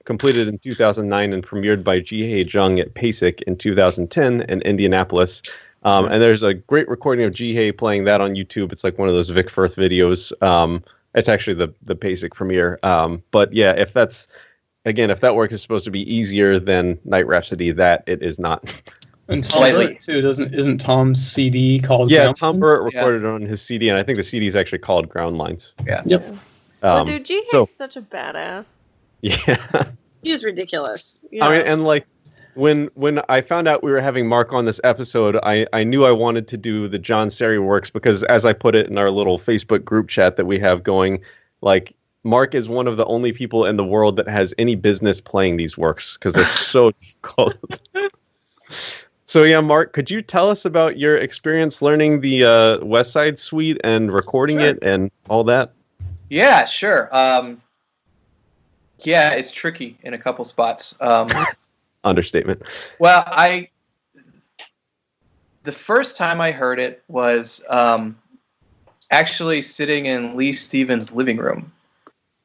completed in 2009 and premiered by Ji-Hae Jung at PASIC in 2010 in Indianapolis. And there's a great recording of Ji-Hae playing that on YouTube. It's like one of those Vic Firth videos. It's actually the PASIC premiere. But yeah, if that work is supposed to be easier than Night Rhapsody, that it is not. And Tom Burrett too, isn't Tom's CD called? Yeah, Tom Burrett recorded it on his CD, and I think the CD is actually called Ground Lines. Yeah. Yep. Dude, Ji-Hae's such a badass. Yeah. He's ridiculous. Yeah. I mean, and like when I found out we were having Mark on this episode, I knew I wanted to do the John Serry works because, as I put it in our little Facebook group chat that we have going, like, Mark is one of the only people in the world that has any business playing these works because they're so difficult. So yeah, Mark, could you tell us about your experience learning the West Side Suite and recording it and all that? Yeah, sure. Yeah, it's tricky in a couple spots. Understatement. Well, the first time I heard it was actually sitting in Lee Stevens' living room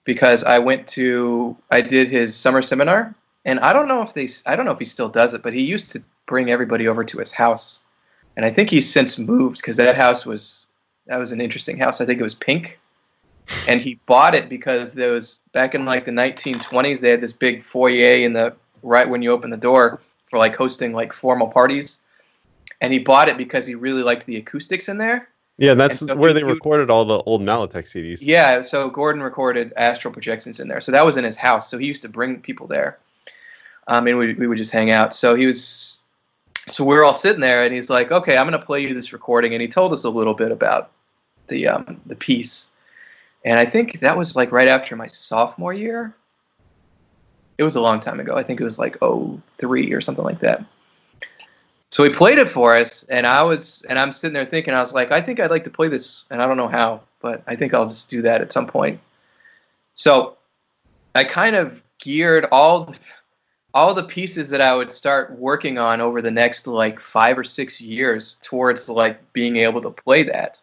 because I did his summer seminar, and I don't know if he still does it, but he used to bring everybody over to his house, and I think he's since moved because that was an interesting house. I think it was pink. And he bought it because there was, back in like the 1920s, they had this big foyer right when you open the door for like hosting like formal parties. And he bought it because he really liked the acoustics in there. Yeah, and that's where they recorded all the old Malatech CDs. Yeah, so Gordon recorded Astral Projections in there. So that was in his house. So he used to bring people there. And we would just hang out. So so we were all sitting there, and he's like, okay, I'm going to play you this recording. And he told us a little bit about the piece. And I think that was like right after my sophomore year. It was a long time ago. I think it was like 2003 or something like that. So he played it for us, and I'm sitting there thinking, I was like, I think I'd like to play this, and I don't know how, but I think I'll just do that at some point. So I kind of geared all the pieces that I would start working on over the next like 5 or 6 years towards like being able to play that.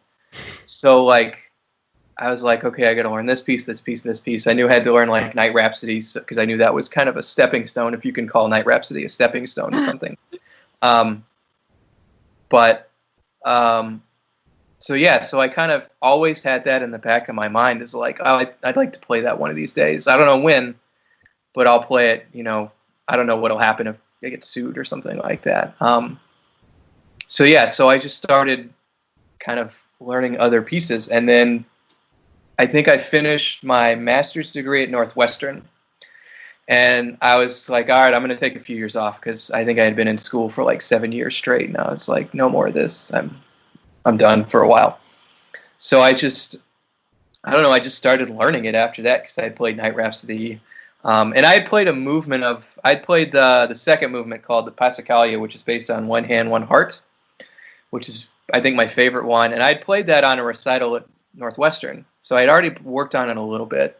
So like, I was like, okay, I got to learn this piece, this piece, this piece. I knew I had to learn like Night Rhapsody because I knew that was kind of a stepping stone, if you can call Night Rhapsody a stepping stone to something. So I kind of always had that in the back of my mind is like, oh, I'd like to play that one of these days. I don't know when, but I'll play it. I don't know what'll happen if I get sued or something like that. So I just started kind of learning other pieces, and then I think I finished my master's degree at Northwestern, and I was like, all right, I'm going to take a few years off because I think I had been in school for like 7 years straight, and I was like, no more of this. I'm done for a while. So I just started learning it after that because I had played Night Rhapsody, and I had played I'd played the second movement called the Passacaglia, which is based on One Hand, One Heart, which is I think my favorite one, and I'd played that on a recital at Northwestern. So I'd already worked on it a little bit.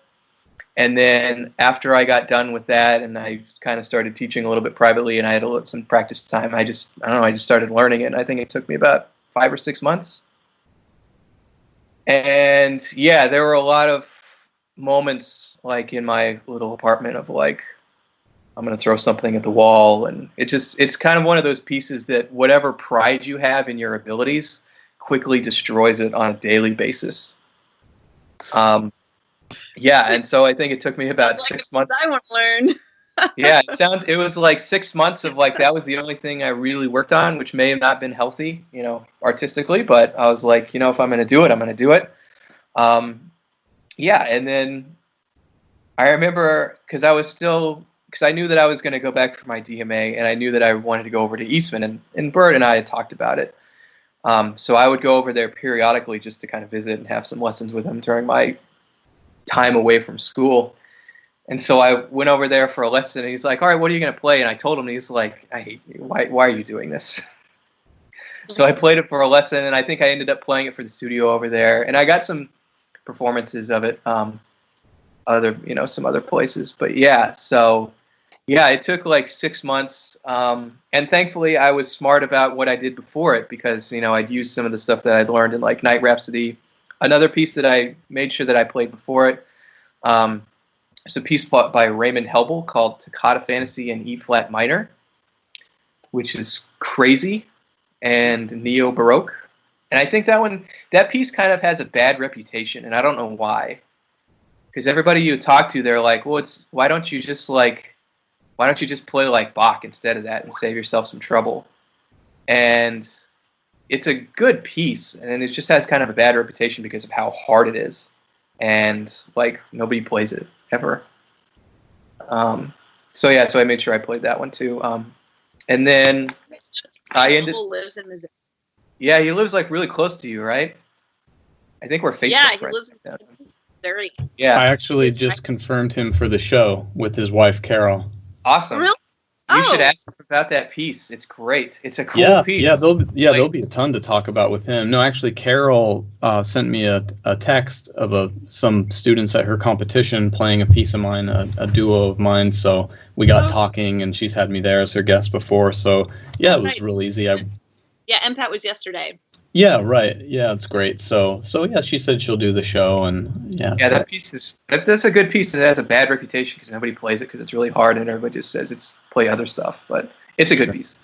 And then after I got done with that and I kind of started teaching a little bit privately and I had some practice time, I just started learning it. And I think it took me about 5 or 6 months. And yeah, there were a lot of moments like in my little apartment of like, I'm going to throw something at the wall. And it's kind of one of those pieces that whatever pride you have in your abilities quickly destroys it on a daily basis. Yeah, and so I think it took me about 6 months. I want to learn. Yeah, it was like 6 months of like, that was the only thing I really worked on, which may have not been healthy, artistically, but I was like, if I'm going to do it, I'm going to do it. Yeah, and then I remember, because I knew that I was going to go back for my DMA, and I knew that I wanted to go over to Eastman, and Bert and I had talked about it. So I would go over there periodically just to kind of visit and have some lessons with him during my time away from school. And so I went over there for a lesson, and he's like, all right, what are you going to play? And I told him, and he's like, I hate you. Why are you doing this? So I played it for a lesson, and I think I ended up playing it for the studio over there. And I got some performances of it, some other places. But yeah, so yeah, it took like 6 months. And thankfully I was smart about what I did before it, because, I'd used some of the stuff that I'd learned in like Night Rhapsody. Another piece that I made sure that I played before it, it's a piece by Raymond Helbel called Toccata Fantasy in E-flat minor, which is crazy and neo-Baroque. And I think that piece kind of has a bad reputation, and I don't know why. Because everybody you talk to, they're like, well, why don't you just play like Bach instead of that and save yourself some trouble? And it's a good piece, and it just has kind of a bad reputation because of how hard it is. And like, nobody plays it ever. So I made sure I played that one too. And then lives in Missouri. Yeah, he lives like really close to you, right? I think we're Facebook friends. Yeah, he lives in Missouri. Yeah. I actually just confirmed him for the show with his wife, Carol. Awesome. Really? You should ask him about that piece. It's great. It's a cool piece. Yeah, there'll be a ton to talk about with him. No, actually, Carol sent me a text of some students at her competition playing a piece of mine, a duo of mine. So we got talking, and she's had me there as her guest before. So yeah, it was real easy. Yeah, MPAT was yesterday. Yeah, right. Yeah, it's great. So yeah, she said she'll do the show, and yeah. Yeah, that piece that's a good piece, and it has a bad reputation because nobody plays it because it's really hard, and everybody just says play other stuff, but it's a good piece.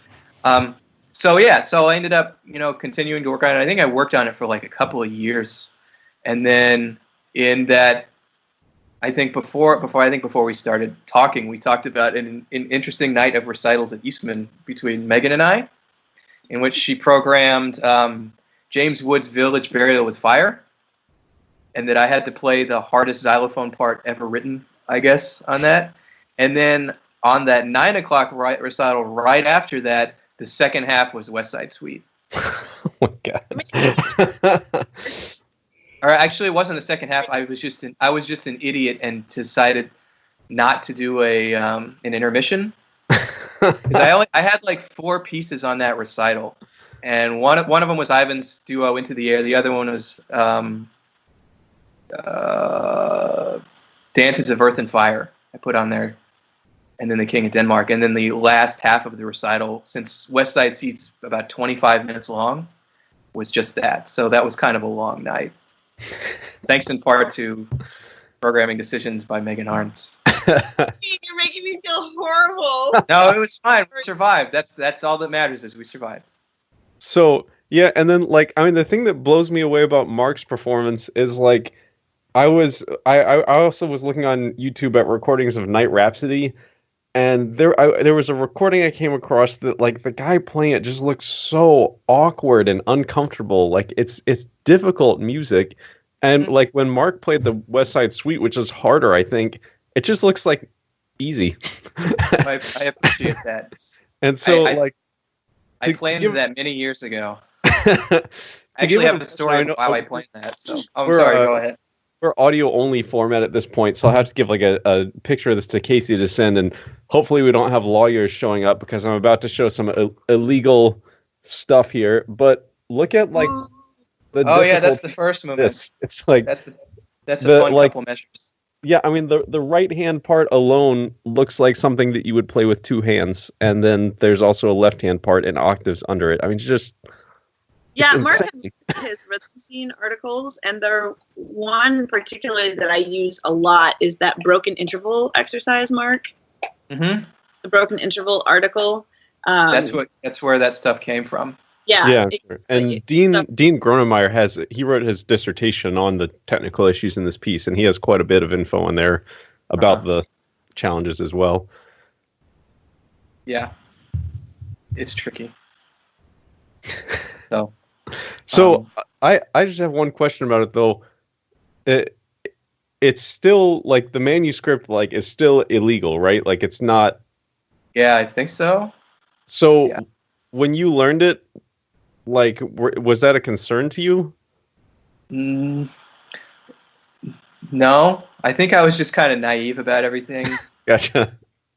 So I ended up continuing to work on it. I think I worked on it for like a couple of years, and then in that, I think before we started talking, we talked about an interesting night of recitals at Eastman between Megan and I, in which she programmed James Wood's Village Burial with Fire, and that I had to play the hardest xylophone part ever written, I guess, on that. And then on that 9 o'clock recital right after that, the second half was West Side Suite. Oh my God. Or actually, it wasn't the second half. I was just an idiot and decided not to do an intermission. I had like 4 pieces on that recital, and one of them was Ivan's duo Into the Air. The other one was Dances of Earth and Fire. I put on there, and then The King of Denmark, and then the last half of the recital, since West Side Seat's about 25 minutes long, was just that. So that was kind of a long night. Thanks in part to programming decisions by Megan Arntz. You're making me feel horrible. No, it was fine. We survived. That's all that matters is we survived. So yeah, and then the thing that blows me away about Mark's performance is I also was looking on YouTube at recordings of Night Rhapsody, and there was a recording I came across that the guy playing it just looks so awkward and uncomfortable. It's difficult music, and when Mark played the West Side Suite, which is harder, I think. It just looks easy. I appreciate that. And so, I planned that many years ago. I actually have a story of how I planned that. So, I'm sorry. Go ahead. We're audio only format at this point, so I'll have to give a picture of this to Casey to send, and hopefully we don't have lawyers showing up because I'm about to show some illegal stuff here. But look at the. Oh yeah, that's the first movement. It's that's a fun couple measures. Yeah, I mean, the right-hand part alone looks like something that you would play with 2 hands, and then there's also a left-hand part and octaves under it. I mean, it's just... Yeah, Mark has his rhythm scene articles, and the one particularly that I use a lot is that broken interval exercise, Mark. Mm-hmm. The broken interval article. That's where that stuff came from. Yeah, exactly. and Dean Gronemeyer he wrote his dissertation on the technical issues in this piece, and he has quite a bit of info in there about the challenges as well. Yeah, it's tricky. So I just have one question about it though. It's still like the manuscript is still illegal, right? Like it's not. Yeah, I think so. So when you learned it, like, was that a concern to you? No, I think I was just kind of naive about everything. Gotcha.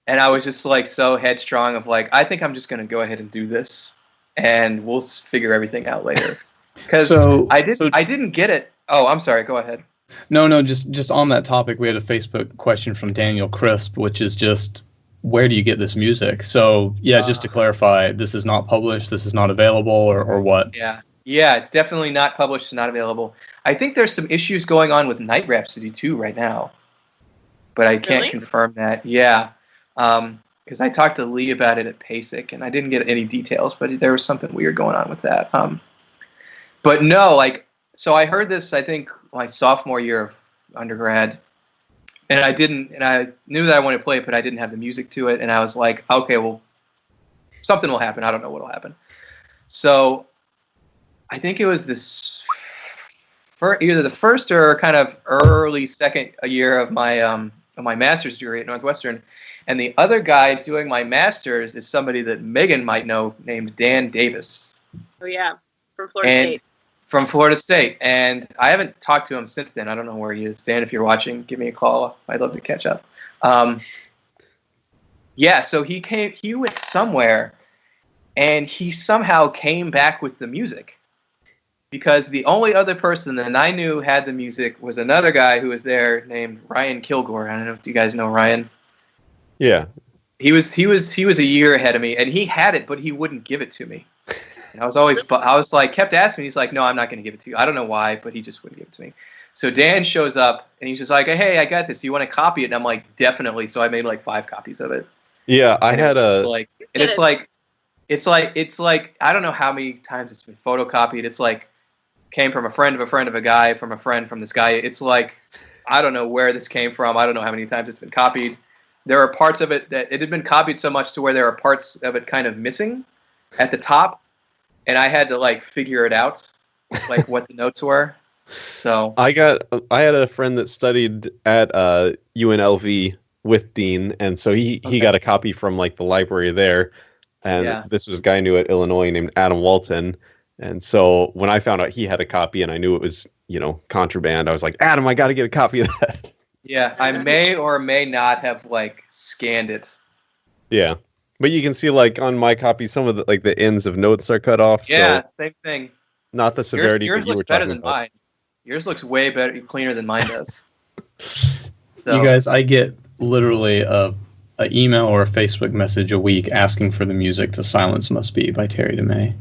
And I was just like so headstrong of like, I think I'm just going to go ahead and do this, and we'll figure everything out later. Because I didn't get it. Oh, I'm sorry. Go ahead. No, just on that topic, we had a Facebook question from Daniel Crisp, which is just, where do you get this music? So yeah, just to clarify, this is not published, this is not available, or what? Yeah, it's definitely not published, not available. I think there's some issues going on with Night Rhapsody too right now, but I can't confirm that. Yeah, because I talked to Lee about it at PASIC, and I didn't get any details, but there was something weird going on with that. But no, so I heard this, I think, my sophomore year of undergrad, and I knew that I wanted to play it, but I didn't have the music to it, and I was like, okay, well, something will happen. I don't know what will happen. So I think it was either the first or kind of early second year of my master's degree at Northwestern, and the other guy doing my master's is somebody that Megan might know named Dan Davis. Oh yeah, from Florida State. From Florida State, and I haven't talked to him since then. I don't know where he is. Dan, if you're watching, give me a call. I'd love to catch up. So he went somewhere, and he somehow came back with the music, because the only other person that I knew had the music was another guy who was there named Ryan Kilgore. I don't know if you guys know Ryan. Yeah. He was a year ahead of me, and he had it, but he wouldn't give it to me. And I was like, kept asking. He's like, no, I'm not going to give it to you. I don't know why, but he just wouldn't give it to me. So Dan shows up, and he's just like, hey, I got this. Do you want to copy it? And I'm like, definitely. So I made like 5 copies of it. Yeah, it's like I don't know how many times it's been photocopied. It's like came from a friend of a friend of a guy from a friend from this guy. It's like I don't know where this came from. I don't know how many times it's been copied. There are parts of it that it had been copied so much to where there are parts of it kind of missing at the top. And I had to figure it out, what the notes were. So I had a friend that studied at UNLV with Dean, and so he got a copy from the library there. And this was a guy I knew at Illinois named Adam Walton. And so when I found out he had a copy and I knew it was, contraband, I was like, Adam, I got to get a copy of that. Yeah, I may or may not have scanned it. Yeah. But you can see, on my copy, some of the ends of notes are cut off. Yeah, so same thing. Not the severity. Yours looks better than mine. Yours looks way better, cleaner than mine does. So. You guys, I get literally a email or a Facebook message a week asking for the music to "Silence Must Be" by Terry DeMay,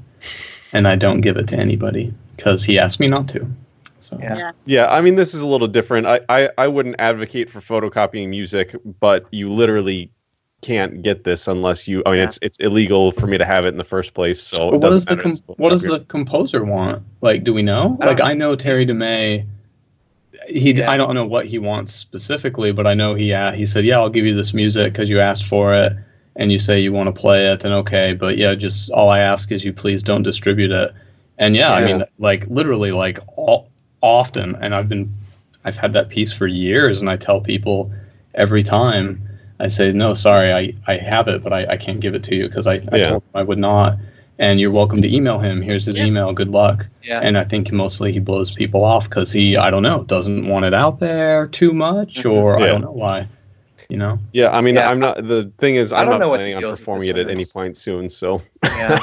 and I don't give it to anybody because he asked me not to. So yeah. I mean, this is a little different. I wouldn't advocate for photocopying music, but you literally can't get this unless you. I mean, it's illegal for me to have it in the first place. So what does the composer want? Do we know? I know Terry DeMay. I don't know what he wants specifically, but I know he said, yeah, I'll give you this music because you asked for it, and you say you want to play it, and okay, but yeah, just all I ask is you please don't distribute it. And I mean, literally, often, and I've had that piece for years, and I tell people every time. I say, no, sorry, I have it, but I can't give it to you because I told him I would not. And you're welcome to email him. Here's his email. Good luck. Yeah. And I think mostly he blows people off because I don't know, doesn't want it out there too much, or I don't know why. Yeah, I mean, I'm not. The thing is, I'm not planning on performing it at any point soon. So. Yeah.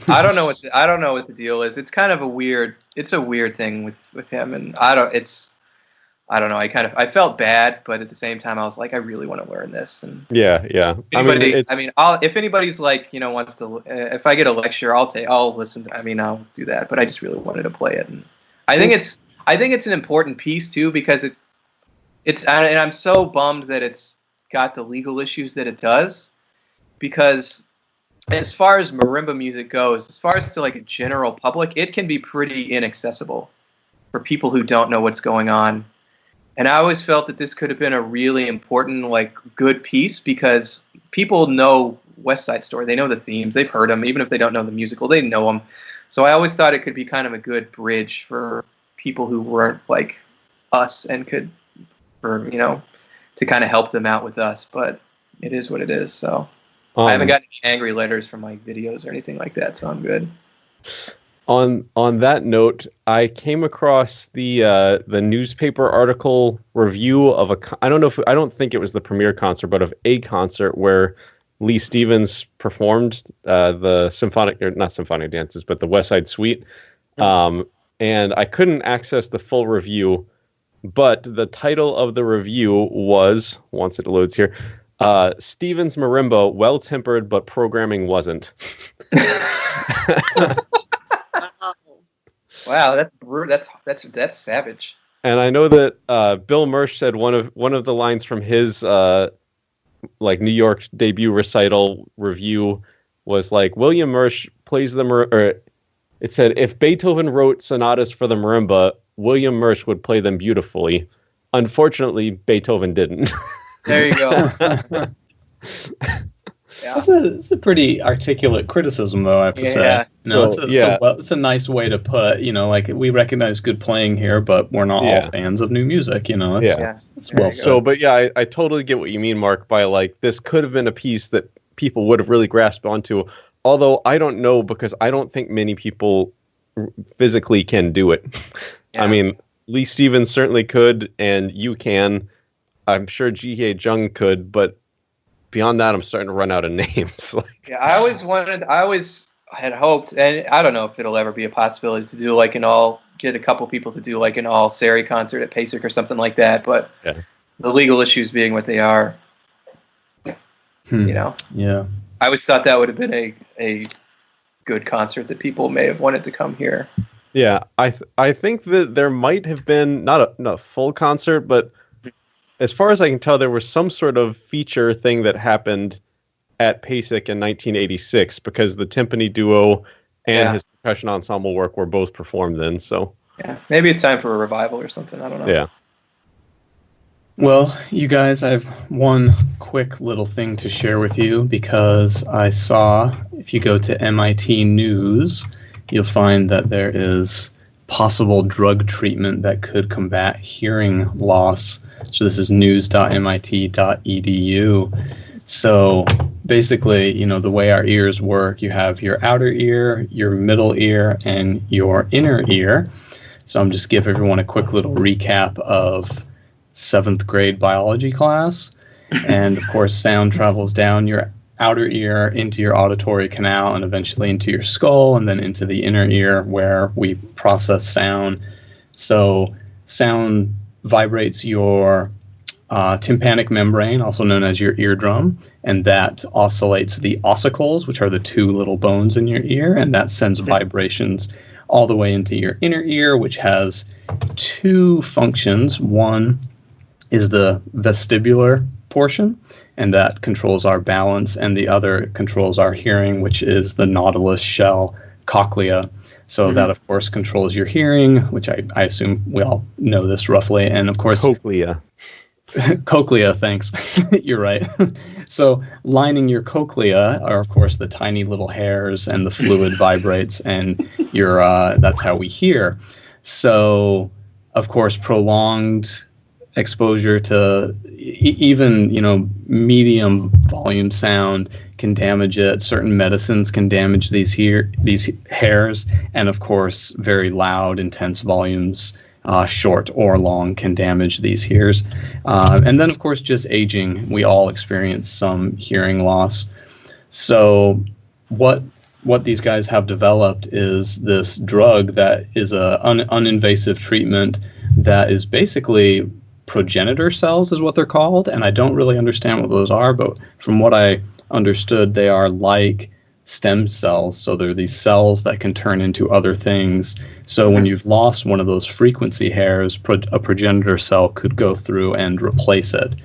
I don't know what the deal is. It's kind of a weird thing with him, and I don't know. I felt bad, but at the same time, I was like, I really want to learn this. And yeah. if anybody's wants to, if I get a lecture, I'll listen. I'll do that. But I just really wanted to play it, and I think it's an important piece too because and I'm so bummed that it's got the legal issues that it does, because as far as marimba music goes, as far as to like a general public, it can be pretty inaccessible for people who don't know what's going on. And I always felt that this could have been a really important, like, good piece, because people know West Side Story. They know the themes. They've heard them. Even if they don't know the musical, they know them. So I always thought it could be kind of a good bridge for people who weren't like us and could, for, you know, to kind of help them out with us. But it is what it is. So I haven't gotten any angry letters from like videos or anything like that. So I'm good. On that note, I came across the newspaper article review of I don't think it was the premiere concert, but of a concert where Lee Stevens performed the not symphonic dances, but the West Side Suite. And I couldn't access the full review, but the title of the review was, once it loads here, Stevens Marimba, well-tempered, but programming wasn't. Wow, that's savage. And I know that Bill Murch said one of the lines from his like New York debut recital review was like, William Murch plays or it said, if Beethoven wrote sonatas for the marimba, William Murch would play them beautifully. Unfortunately, Beethoven didn't. There you go. Yeah. It's a pretty articulate criticism, though, I have to say. No, it's a nice way to put, you know, like, we recognize good playing here, but we're not all fans of new music, you know. It's well said. So, but yeah, I totally get what you mean, Mark, by like, this could have been a piece that people would have really grasped onto. Although I don't know, because I don't think many people physically can do it. Yeah. I mean, Lee Stevens certainly could, and you can. I'm sure Jihye Jung could, but beyond that, I'm starting to run out of names. Yeah, I always had hoped, and I don't know if it'll ever be a possibility to do like get a couple people to do like an all Serry concert at PASIC or something like that, but the legal issues being what they are, you know. Yeah. I always thought that would have been a good concert that people may have wanted to come here. Yeah, I think that there might have been not a full concert, but as far as I can tell, there was some sort of feature thing that happened at PASIC in 1986 because the timpani duo and his percussion ensemble work were both performed then. So yeah, maybe it's time for a revival or something. I don't know. Yeah. Well, you guys, I have one quick little thing to share with you, because I saw, if you go to MIT News, you'll find that there is possible drug treatment that could combat hearing loss. So this is news.mit.edu. So basically, you know, the way our ears work, you have your outer ear, your middle ear, and your inner ear. So I'm just give everyone a quick little recap of 7th grade biology class. And of course, sound travels down your outer ear into your auditory canal and eventually into your skull and then into the inner ear where we process sound. So sound vibrates your tympanic membrane, also known as your eardrum, and that oscillates the ossicles, which are the two little bones in your ear, and that sends vibrations all the way into your inner ear, which has two functions. One is the vestibular portion, and that controls our balance, and the other controls our hearing, which is the nautilus shell cochlea. So that, of course, controls your hearing, which I assume we all know this roughly. And, of course... Cochlea. Cochlea, thanks. You're right. So lining your cochlea are, of course, the tiny little hairs, and the fluid vibrates, and that's how we hear. So, of course, prolonged exposure to even, you know, medium volume sound can damage it. Certain medicines can damage these hairs, and of course, very loud, intense volumes, short or long, can damage these hairs. And then, of course, just aging. We all experience some hearing loss. So, what these guys have developed is this drug that is a uninvasive treatment that is basically progenitor cells, is what they're called, and I don't really understand what those are, but from what I understood, they are like stem cells. So they're these cells that can turn into other things. So when you've lost one of those frequency hairs, a progenitor cell could go through and replace it.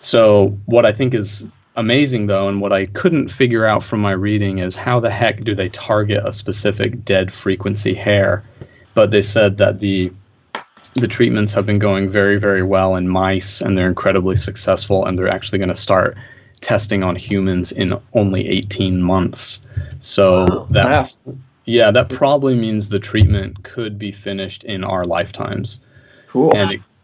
So what I think is amazing, though, and what I couldn't figure out from my reading is how the heck do they target a specific dead frequency hair? But they said that the treatments have been going very, very well in mice, and they're incredibly successful, and they're actually going to start testing on humans in only 18 months. So that probably means the treatment could be finished in our lifetimes. Cool.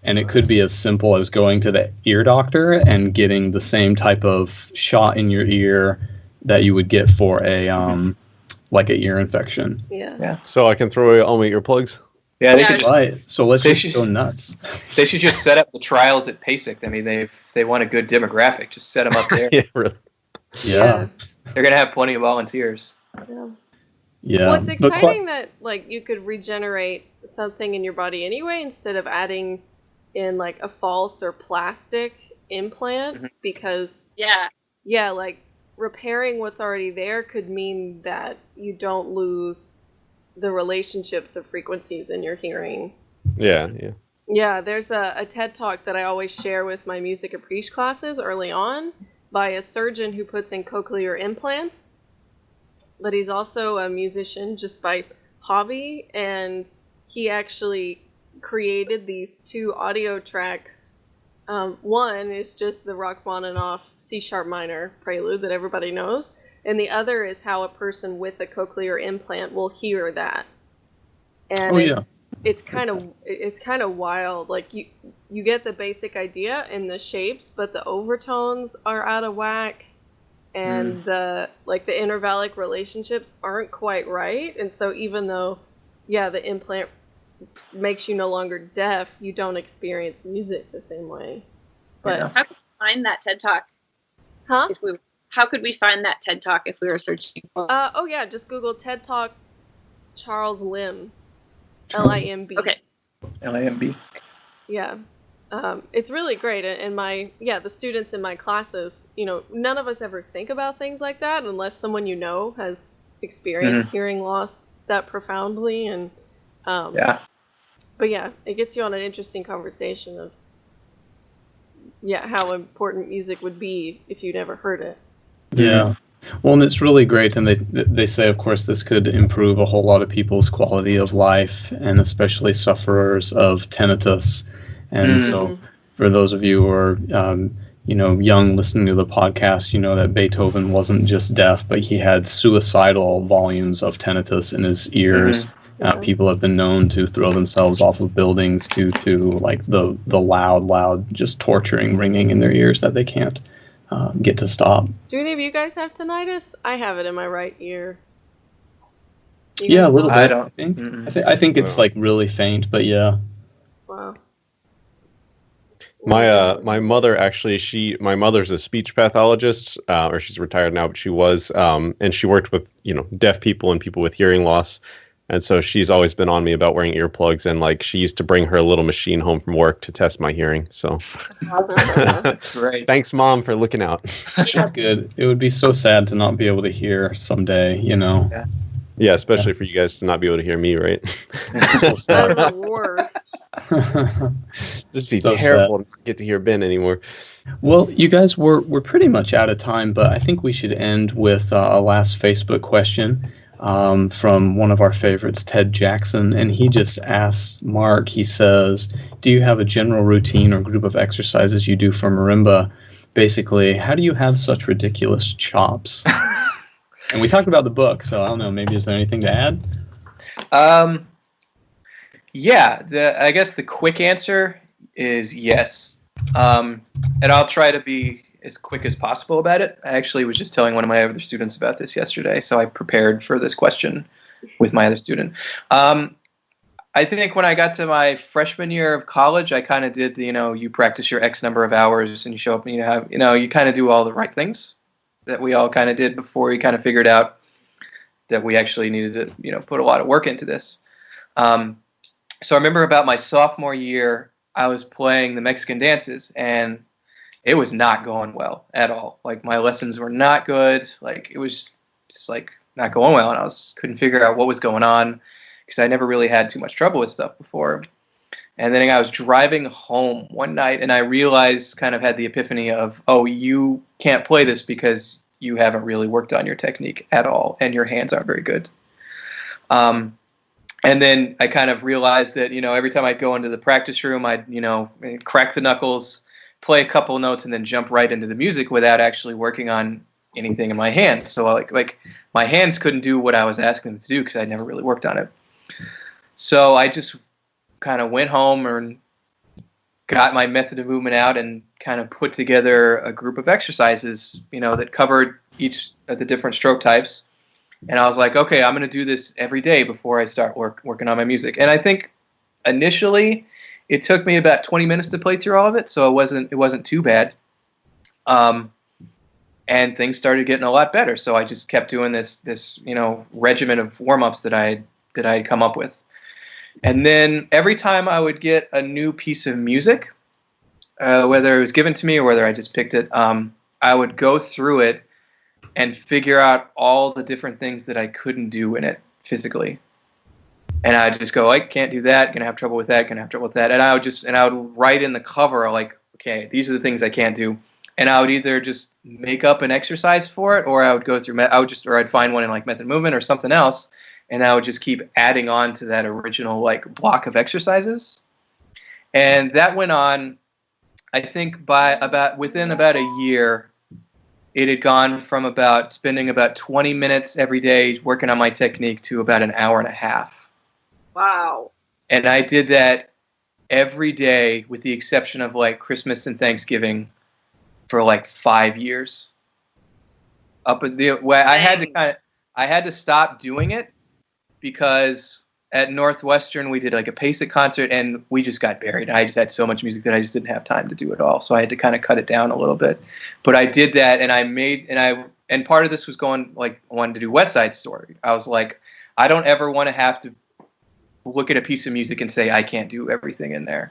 And it could be as simple as going to the ear doctor and getting the same type of shot in your ear that you would get for a like an ear infection. Yeah. So I can throw away all my earplugs? Yeah, they could right. So let's just go nuts. They should just set up the trials at PASIC. I mean, they want a good demographic. Just set them up there. Yeah, really. Yeah. They're gonna have plenty of volunteers. Yeah. Well, it's exciting that like you could regenerate something in your body anyway instead of adding in like a false or plastic implant because like repairing what's already there could mean that you don't lose the relationships of frequencies in your hearing. Yeah, there's a TED Talk that I always share with my music appreciation classes early on by a surgeon who puts in cochlear implants, but he's also a musician just by hobby, and he actually created these 2 audio tracks. One is just the Rachmaninoff C-sharp minor prelude that everybody knows, and the other is how a person with a cochlear implant will hear that. And it's kind of wild. Like you get the basic idea and the shapes, but the overtones are out of whack, and the intervallic relationships aren't quite right. And so even though the implant makes you no longer deaf, you don't experience music the same way. But how could we find that TED Talk? Huh? How could we find that TED Talk if we were searching for it? Just Google TED Talk Charles Limb. Limb. Okay. Limb. Yeah. It's really great. And the students in my classes, none of us ever think about things like that unless someone has experienced hearing loss that profoundly. And but it gets you on an interesting conversation of how important music would be if you never heard it. Yeah. Well, and it's really great, and they say, of course, this could improve a whole lot of people's quality of life, and especially sufferers of tinnitus. And so, for those of you who are, young listening to the podcast, you know that Beethoven wasn't just deaf, but he had suicidal volumes of tinnitus in his ears. People have been known to throw themselves off of buildings due to like the loud, just torturing ringing in their ears that they can't get to stop. Do any of you guys have tinnitus? I have it in my right ear. A little bit. I don't. I think it's like really faint, but yeah. Wow. My mother actually, my mother's a speech pathologist, or she's retired now, but she was, and she worked with deaf people and people with hearing loss. And so she's always been on me about wearing earplugs, and like she used to bring her little machine home from work to test my hearing. So That's great. Thanks, Mom, for looking out. That's good. It would be so sad to not be able to hear someday, Yeah, especially for you guys to not be able to hear me, right? So sad. That's the worst. Just be So terrible to get to hear Ben anymore. Well, you guys, we're pretty much out of time, but I think we should end with a last Facebook question. From one of our favorites, Ted Jackson, and he just asked Mark, he says, do you have a general routine or group of exercises you do for marimba? Basically, how do you have such ridiculous chops? And we talked about the book, so I don't know, maybe is there anything to add? I guess the quick answer is yes. And I'll try to be as quick as possible about it. I actually was just telling one of my other students about this yesterday, so I prepared for this question with my other student. I think when I got to my freshman year of college, I kind of did the, you practice your X number of hours and you show up and you kind of do all the right things that we all kind of did before we kind of figured out that we actually needed to, put a lot of work into this. So I remember about my sophomore year, I was playing the Mexican dances, and it was not going well at all. Like, my lessons were not good. Like, it was just like not going well, and I couldn't figure out what was going on because I never really had too much trouble with stuff before. And then I was driving home one night, and I realized, kind of had the epiphany of, oh, you can't play this because you haven't really worked on your technique at all, and your hands aren't very good. And then I kind of realized that, every time I'd go into the practice room, I'd, crack the knuckles, play a couple notes, and then jump right into the music without actually working on anything in my hands. So like my hands couldn't do what I was asking them to do because I'd never really worked on it. So I just kind of went home and got my method of movement out and kind of put together a group of exercises, that covered each of the different stroke types. And I was like, okay, I'm going to do this every day before I start working on my music. And I think initially it took me about 20 minutes to play through all of it, so it wasn't too bad. And things started getting a lot better. So I just kept doing this regimen of warm-ups that I had come up with. And then every time I would get a new piece of music, whether it was given to me or whether I just picked it, I would go through it and figure out all the different things that I couldn't do in it physically. And I'd just go, I can't do that, gonna have trouble with that, gonna have trouble with that. And I would write in the cover, like, okay, these are the things I can't do. And I would either just make up an exercise for it, or I would go through, or I'd find one in like method movement or something else, and I would just keep adding on to that original like block of exercises. And that went on, I think within about a year, it had gone from spending about 20 minutes every day working on my technique to about an hour and a half. Wow. And I did that every day with the exception of like Christmas and Thanksgiving for like 5 years. I had to stop doing it because at Northwestern we did like a PASIC concert and we just got buried. I just had so much music that I just didn't have time to do it all. So I had to kind of cut it down a little bit. But I did that, and part of this was going like I wanted to do West Side Story. I was like, I don't ever want to have to look at a piece of music and say I can't do everything in there.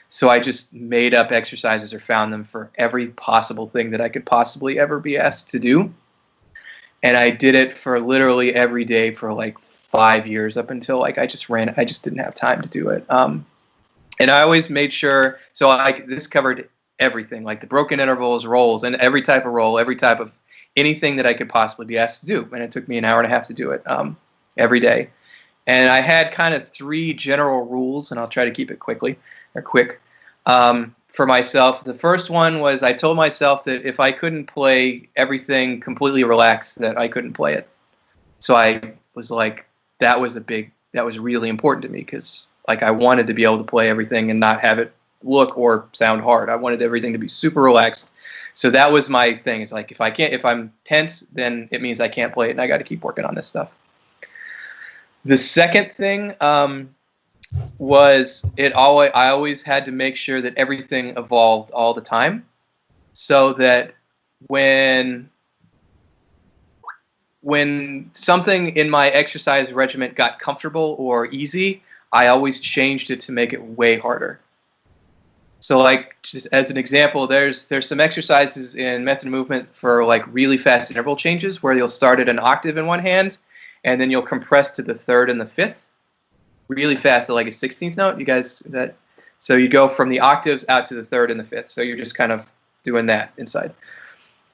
So I just made up exercises or found them for every possible thing that I could possibly ever be asked to do. And I did it for literally every day for like 5 years up until like I just didn't have time to do it. And I always made sure, this covered everything, like the broken intervals, rolls, and every type of roll, every type of anything that I could possibly be asked to do. And it took me an hour and a half to do it every day. And I had kind of 3 general rules, and I'll try to keep it quick for myself. The first one was I told myself that if I couldn't play everything completely relaxed, that I couldn't play it. So I was like, that was really important to me because like I wanted to be able to play everything and not have it look or sound hard. I wanted everything to be super relaxed. So that was my thing. It's like if I'm tense, then it means I can't play it and I got to keep working on this stuff. The second thing was I always had to make sure that everything evolved all the time, so that when something in my exercise regimen got comfortable or easy, I always changed it to make it way harder. So like just as an example, there's some exercises in method movement for like really fast interval changes where you'll start at an octave in one hand and then you'll compress to the third and the fifth really fast at like a 16th note. You guys, so you go from the octaves out to the third and the fifth. So you're just kind of doing that inside.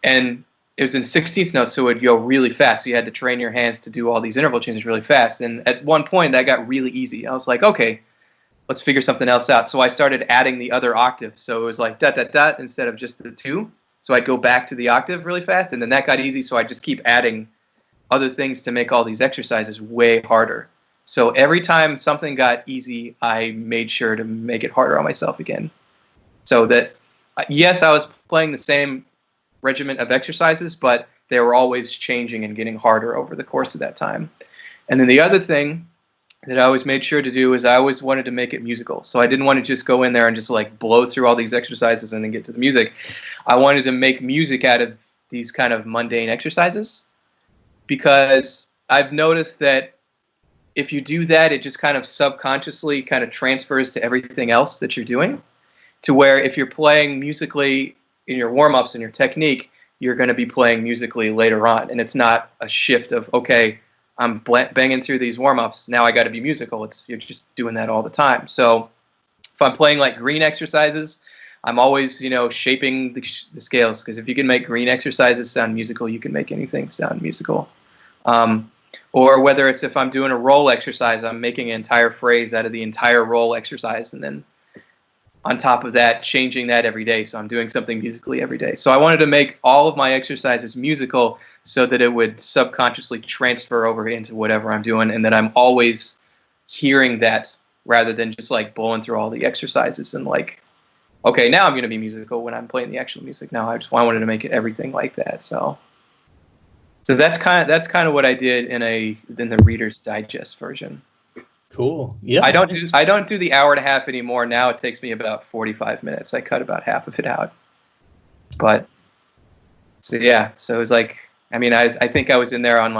And it was in 16th notes, so it would go really fast. So you had to train your hands to do all these interval changes really fast. And at one point, that got really easy. I was like, okay, let's figure something else out. So I started adding the other octave. So it was like dot, dot, dot instead of just the 2. So I'd go back to the octave really fast, and then that got easy. So I just keep adding other things to make all these exercises way harder. So every time something got easy, I made sure to make it harder on myself again. So that, yes, I was playing the same regiment of exercises, but they were always changing and getting harder over the course of that time. And then the other thing that I always made sure to do is I always wanted to make it musical. So I didn't want to just go in there and just like blow through all these exercises and then get to the music. I wanted to make music out of these kind of mundane exercises, because I've noticed that if you do that, it just kind of subconsciously kind of transfers to everything else that you're doing, to where if you're playing musically in your warm-ups and your technique, you're going to be playing musically later on. And it's not a shift of, okay, I'm banging through these warm-ups, now I got to be musical. You're just doing that all the time. So if I'm playing like green exercises, I'm always, shaping the scales, because if you can make green exercises sound musical, you can make anything sound musical. Or whether it's if I'm doing a roll exercise, I'm making an entire phrase out of the entire roll exercise, and then on top of that, changing that every day. So I'm doing something musically every day. So I wanted to make all of my exercises musical so that it would subconsciously transfer over into whatever I'm doing, and that I'm always hearing that rather than just like blowing through all the exercises and like, okay, now I'm going to be musical when I'm playing the actual music. No, I wanted to make it everything like that. So that's kind of what I did in the Reader's Digest version. Cool. Yeah. I don't do the hour and a half anymore. Now it takes me about 45 minutes. I cut about half of it out. But so yeah, so it was like, I mean, I think I was in there on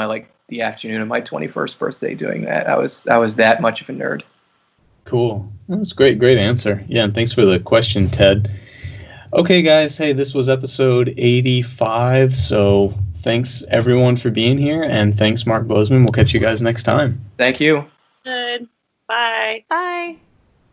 the afternoon of my 21st birthday doing that. I was that much of a nerd. Cool. That's great answer. Yeah, and thanks for the question, Ted. Okay, guys. Hey, this was episode 85. So thanks everyone for being here, and thanks Mark Boseman. We'll catch you guys next time. Thank you. Good. Bye. Bye.